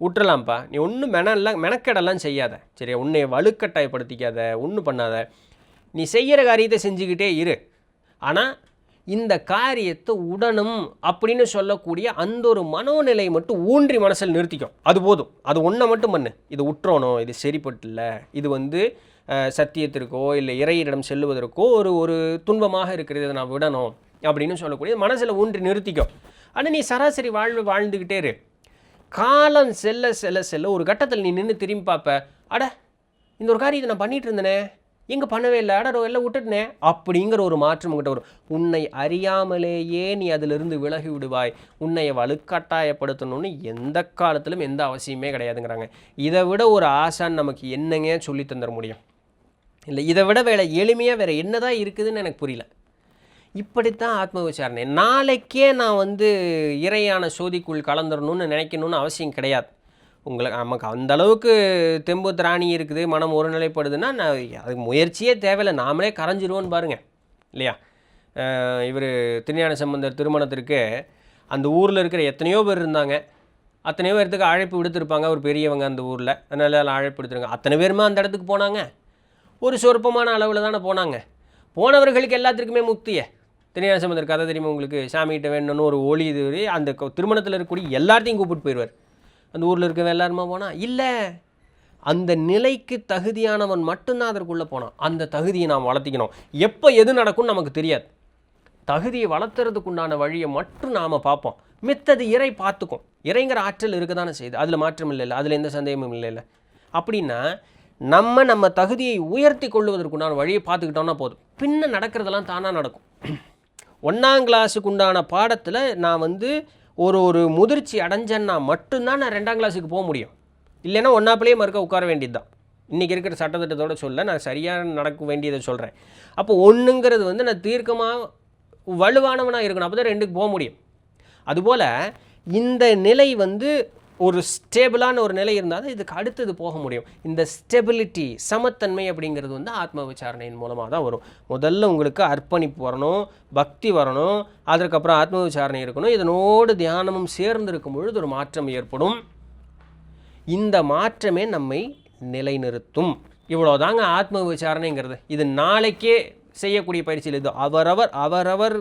விட்டுறலாம்ப்பா, நீ ஒன்றும் மெனக்கெடெல்லாம் செய்யாத, சரியா, உன்னை வலுக்கட்டாயப்படுத்திக்காத, ஒன்றும் பண்ணாத, நீ செய்கிற காரியத்தை செஞ்சுக்கிட்டே இரு, ஆனால் இந்த காரியத்தை உடனும் அப்படின்னு சொல்லக்கூடிய அந்த ஒரு மனோநிலை மட்டும் ஊன்றி மனசில் நிறுத்திக்கும், அது போதும், அது ஒன்றை மட்டும் பண்ணு, இது உற்றணும், இது சரிப்பட்டு இது சத்தியத்திற்கோ இல்லை இறையிடம் செல்லுவதற்கோ ஒரு துன்பமாக இருக்கிறது, இதை நான் விடணும் அப்படின்னு சொல்லக்கூடிய மனசில் ஊன்றி நிறுத்திக்கும். ஆனால் நீ சராசரி வாழ்ந்துக்கிட்டே இரு. காலம் செல்ல செல்ல செல்ல ஒரு கட்டத்தில் நீ நின்று திரும்பி பார்ப்ப, அட இந்த ஒரு காரியத்தை நான் பண்ணிகிட்டு இருந்தேனே, எங்கே பண்ணவே இல்லை, அட எல்லாம் விட்டுட்டனே அப்படிங்கிற ஒரு மாற்றம் உங்கள்கிட்ட வரும். உன்னை அறியாமலேயே நீ அதிலிருந்து விலகி விடுவாய். உன்னை வலுக்கட்டாயப்படுத்தணும்னு எந்த காலத்திலும் எந்த அவசியமே கிடையாதுங்கிறாங்க. இதை விட ஒரு ஆசான் நமக்கு என்னங்க சொல்லி தந்துட முடியும்? இல்லை, இதை விட வேலை எளிமையாக வேறு என்ன தான் இருக்குதுன்னு எனக்கு புரியல. இப்படித்தான் ஆத்ம விசாரணை. நாளைக்கே நான் இறையான சோதிக்குள் கலந்துடணும்னு நினைக்கணும்னு அவசியம் கிடையாது. நமக்கு அந்த அளவுக்கு தெம்பு திராணி இருக்குது, மனம் ஒரு நிலைப்படுதுன்னா அதுக்கு முயற்சியே தேவையில்லை, நாமளே கரைஞ்சிருவோன்னு பாருங்கள், இல்லையா? இவர் திருஞான சம்பந்தர் திருமணத்திற்கு அந்த ஊரில் இருக்கிற எத்தனையோ பேர் இருந்தாங்க, அத்தனையோ பேர்த்துக்கு அழைப்பு விடுத்திருப்பாங்க, ஒரு பெரியவங்க அந்த ஊரில், அதனால அழைப்பு விடுத்துருங்க. அத்தனை பேருமே அந்த இடத்துக்கு போனாங்க, ஒரு சொற்பமான அளவில் தானே போனாங்க. போனவர்களுக்கு எல்லாத்துக்குமே முக்தியை திருஞான சம்பந்தர் கதை தெரியுமா உங்களுக்கு? சாமிகிட்ட வேணும்னு ஒரு ஒளி இது அந்த திருமணத்தில் இருக்கக்கூடிய எல்லாத்தையும் கூப்பிட்டு போயிடுவார். அந்த ஊரில் இருக்க எல்லாருமா போனால் இல்லை, அந்த நிலைக்கு தகுதியானவன் மட்டும்தான் அதற்குள்ளே போனான். அந்த தகுதியை நாம் வளர்த்திக்கணும். எப்போ எது நடக்கும்னு நமக்கு தெரியாது. தகுதியை வளர்த்துறதுக்கு உண்டான வழியை மட்டும் நாம் பார்ப்போம். மித்தது இறை பார்த்துக்கும். இறைங்கிற ஆற்றல் இருக்க தானே செய்யுது, அதில் மாற்றம் இல்லை, அதில் எந்த சந்தேகமும் இல்லை. அப்படின்னா நம்ம தகுதியை உயர்த்தி கொள்வதற்குண்டான வழியை பார்த்துக்கிட்டோம்னா போதும். பின்ன நடக்கிறதெல்லாம் தானாக நடக்கும். 1ஆம் கிளாஸுக்கு உண்டான பாடத்தில் நான் ஒரு முதிர்ச்சி அடைஞ்சேன்னா மட்டும்தான் நான் 2ஆம் கிளாஸுக்கு போக முடியும். இல்லைன்னா ஒன்றாப்பிலேயே மறுக்க உட்கார வேண்டியது தான். இன்றைக்கி இருக்கிற சட்டத்திட்டத்தோடு சொல்ல நான் சரியாக நடக்க வேண்டியதை சொல்கிறேன். அப்போ ஒன்றுங்கிறது நான் தீர்க்கமாக வலுவானவனாக இருக்கணும், அப்போ தான் 2க்கு போக முடியும். அதுபோல் இந்த நிலை ஒரு ஸ்டேபிளான ஒரு நிலை இருந்தால் தான் இதுக்கு அடுத்தது போக முடியும். இந்த ஸ்டெபிலிட்டி, சமத்தன்மை அப்படிங்கிறது ஆத்ம விசாரணையின் மூலமாக தான் வரும். முதல்ல உங்களுக்கு அர்ப்பணிப்பு வரணும், பக்தி வரணும், அதற்கப்புறம் ஆத்ம விசாரணை இருக்கணும். இதனோடு தியானமும் சேர்ந்து இருக்கும் பொழுது ஒரு மாற்றம் ஏற்படும். இந்த மாற்றமே நம்மை நிலைநிறுத்தும். இவ்வளோதாங்க ஆத்ம விசாரணைங்கிறது. இது நாளைக்கே செய்யக்கூடிய பயிற்சியில் இது அவரவர்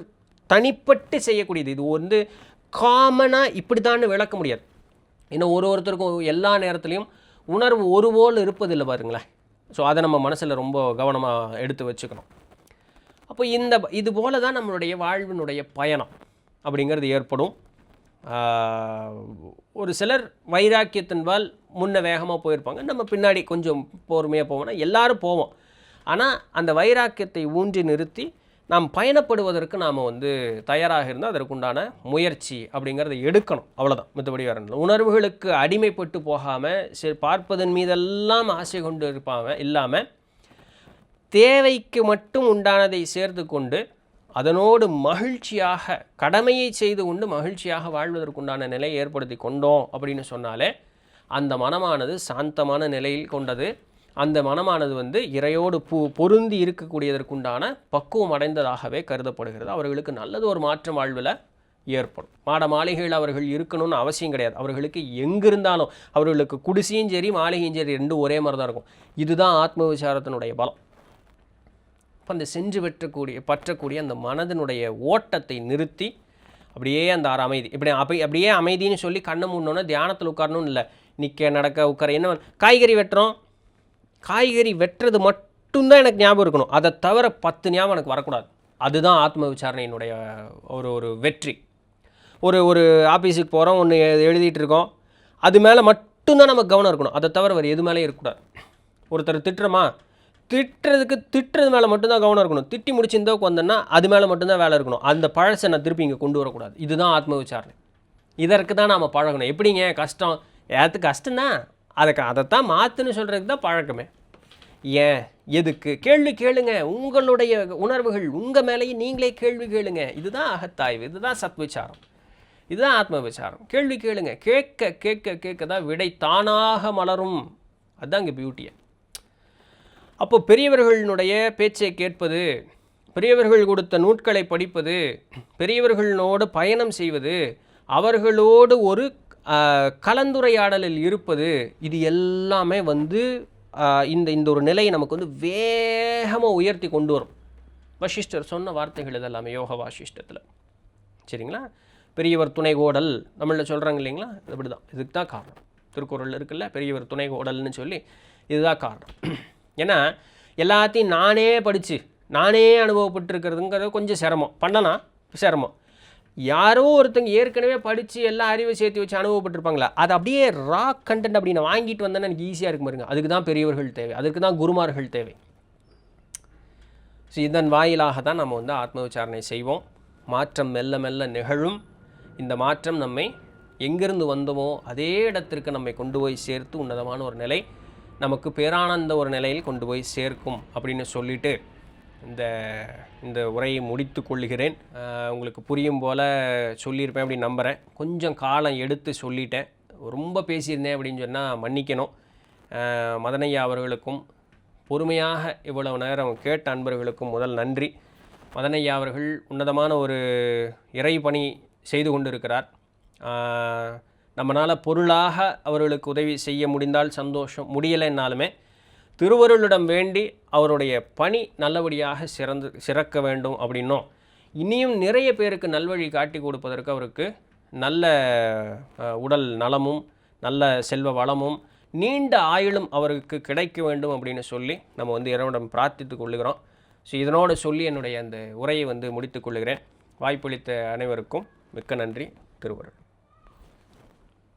தனிப்பட்டு செய்யக்கூடியது. இது காமனாக இப்படி தான் விளக்க முடியாது. இன்னும் ஒருத்தருக்கும் எல்லா நேரத்துலையும் உணர்வு ஒருபோல் இருப்பதில்லை பாருங்களேன். ஸோ அதை நம்ம மனசில் ரொம்ப கவனமாக எடுத்து வச்சுக்கணும். அப்போ இது போல தான் நம்மளுடைய வாழ்வினுடைய பயணம் அப்படிங்கிறது ஏற்படும். ஒரு சிலர் வைராக்கியத்தின்பால் முன்ன வேகமாக போயிருப்பாங்க, நம்ம பின்னாடி கொஞ்சம் பொறுமையாக போவோம்னா எல்லாரும் போவோம். ஆனால் அந்த வைராக்கியத்தை ஊன்றி நிறுத்தி நாம் பயணப்படுவதற்கு நாம் தயாராக இருந்தால் அதற்குண்டான முயற்சி அப்படிங்கிறத எடுக்கணும். அவ்வளோதான், மற்றபடி வேற இல்லை. உணர்வுகளுக்கு அடிமைப்பட்டு போகாமல் சரி பார்ப்பதன் மீதெல்லாம் ஆசை கொண்டு இல்லாமல் தேவைக்கு மட்டும் உண்டானதை சேர்த்து கொண்டு அதனோடு மகிழ்ச்சியாக கடமையை செய்து கொண்டு மகிழ்ச்சியாக வாழ்வதற்குண்டான நிலையை ஏற்படுத்தி கொண்டோம் அப்படின்னு சொன்னாலே அந்த மனமானது சாந்தமான நிலையில் கொண்டது. அந்த மனமானது இறையோடு பொருந்தி இருக்கக்கூடியதற்குண்டான பக்குவம் அடைந்ததாகவே கருதப்படுகிறது. அவர்களுக்கு நல்லது ஒரு மாற்றம் வாழ்வில் ஏற்படும். மாட மாளிகைகள் அவர்கள் இருக்கணும்னு அவசியம் கிடையாது. அவர்களுக்கு எங்கிருந்தாலும் அவர்களுக்கு குடிசையும் சரி மாளிகையும் சரி ரெண்டும் ஒரே மாதிரி தான் இருக்கும். இதுதான் ஆத்ம விசாரத்தினுடைய பலம். இப்போ அந்த சென்று பற்றக்கூடிய அந்த மனதினுடைய ஓட்டத்தை நிறுத்தி அப்படியே அந்த அமைதி அப்படியே அமைதின்னு சொல்லி கண்ணை மூடணுன்னா தியானத்தில் உட்காரணும்னு இல்லை, நிற்க நடக்க உட்கார. என்ன காய்கறி வெட்டுறது மட்டும்தான் எனக்கு ஞாபகம் இருக்கணும், அதை தவிர 10 ஞாபகம் எனக்கு வரக்கூடாது. அதுதான் ஆத்ம விசாரணையினுடைய ஒரு வெற்றி. ஒரு ஆஃபீஸுக்கு போகிறோம், ஒன்று எழுதிட்டு இருக்கோம், அது மேலே மட்டும்தான் நமக்கு கவனம் இருக்கணும், அதை தவிர வேறு எது மேலே இருக்கக்கூடாது. ஒருத்தர் திட்டுறது மேலே மட்டும்தான் கவனம் இருக்கணும். திட்டி முடிச்சு இந்த வந்தோன்னா அது மேலே மட்டும்தான் வேலை இருக்கணும். அந்த பழசை நான் திருப்பி இங்கே கொண்டு வரக்கூடாது. இதுதான் ஆத்ம விசாரணை. இதற்கு தான் நாம் பழகணும். எப்படிங்க கஷ்டம், கஷ்டம்தான், அதைத்தான் மாற்றுன்னு சொல்கிறதுக்கு தான் பழக்கமே. ஏன் எதுக்கு கேள்வி கேளுங்க. உங்களுடைய உணர்வுகள் உங்கள் மேலேயே நீங்களே கேள்வி கேளுங்க. இதுதான் அகத்தாய்வு, இதுதான் சத்விச்சாரம், இதுதான் ஆத்ம விசாரம். கேள்வி கேளுங்க. கேட்க கேட்க கேட்க தான் விடை தானாக மலரும். அதுதான் இங்கே பியூட்டியை. அப்போ பெரியவர்களுடைய பேச்சை கேட்பது, பெரியவர்கள் கொடுத்த நூட்களை படிப்பது, பெரியவர்களோடு பயணம் செய்வது, அவர்களோடு ஒரு கலந்துரையாடலில் இருப்பது, இது எல்லாமே இந்த ஒரு நிலையை நமக்கு வேகமாக உயர்த்தி கொண்டு வரும். வசிஷ்டர் சொன்ன வார்த்தைகள் இதெல்லாமே யோக வாசிஷ்டத்தில். சரிங்களா? பெரியவர் துணைகோடல் நம்மள சொல்கிறாங்க இல்லைங்களா, இப்படி தான். இதுக்கு தான் காரணம். திருக்குறள் இருக்குல்ல, பெரியவர் துணைகோடல்னு சொல்லி, இதுதான் காரணம். ஏன்னா எல்லாத்தையும் நானே படித்து நானே அனுபவப்பட்டுருக்கிறதுங்கிறது கொஞ்சம் சிரமம். யாரோ ஒருத்தங்க ஏற்கனவே படித்து எல்லா அறிவை சேர்த்து வச்சு அனுபவப்பட்டிருப்பாங்களா, அது அப்படியே ரா கண்டென்ட் அப்படி நான் வாங்கிட்டு வந்தேன்னா எனக்கு ஈஸியாக இருக்கும் பாருங்க. அதுக்கு தான் பெரியவர்கள் தேவை, அதுக்கு தான் குருமார்கள் தேவை. ஸோ இதன் வாயிலாக தான் நம்ம ஆத்ம விசாரணை செய்வோம். மாற்றம் மெல்ல மெல்ல நிகழும். இந்த மாற்றம் நம்மை எங்கிருந்து வந்தோமோ அதே இடத்திற்கு நம்மை கொண்டு போய் சேர்த்து உன்னதமான ஒரு நிலை, நமக்கு பேரானந்த ஒரு நிலையில் கொண்டு போய் சேர்க்கும் அப்படின்னு சொல்லிட்டு இந்த உரையை முடித்து கொள்கிறேன். உங்களுக்கு புரியும் போல் சொல்லியிருப்பேன் அப்படின்னு நம்புகிறேன். கொஞ்சம் காலம் எடுத்து சொல்லிட்டேன், ரொம்ப பேசியிருந்தேன் அப்படின்னு சொன்னால் மன்னிக்கணும். மதனையா அவர்களுக்கும் பொறுமையாக இவ்வளவு நேரம் கேட்ட அன்பர்களுக்கும் முதல் நன்றி. மதனையா அவர்கள் உன்னதமான ஒரு இறை பணி செய்து கொண்டிருக்கிறார். நம்மளால் பொருளாக அவர்களுக்கு உதவி செய்ய முடிந்தால் சந்தோஷம், முடியலைன்னாலுமே திருவருளிடம் வேண்டி அவருடைய பணி நல்லபடியாக சிறக்க வேண்டும் அப்படின்னும், இனியும் நிறைய பேருக்கு நல்வழி காட்டி கொடுப்பதற்கு அவருக்கு நல்ல உடல் நலமும் நல்ல செல்வ வளமும் நீண்ட ஆயுளும் அவருக்கு கிடைக்க வேண்டும் அப்படின்னு சொல்லி நம்ம வந்து இறைவனிடம் பிரார்த்தித்து கொள்ளுகிறோம். ஸோ இதனோடு சொல்லி என்னுடைய அந்த உரையை வந்து முடித்துக் கொள்ளுகிறேன். வாய்ப்பளித்த அனைவருக்கும் மிக்க நன்றி. திருவருள்.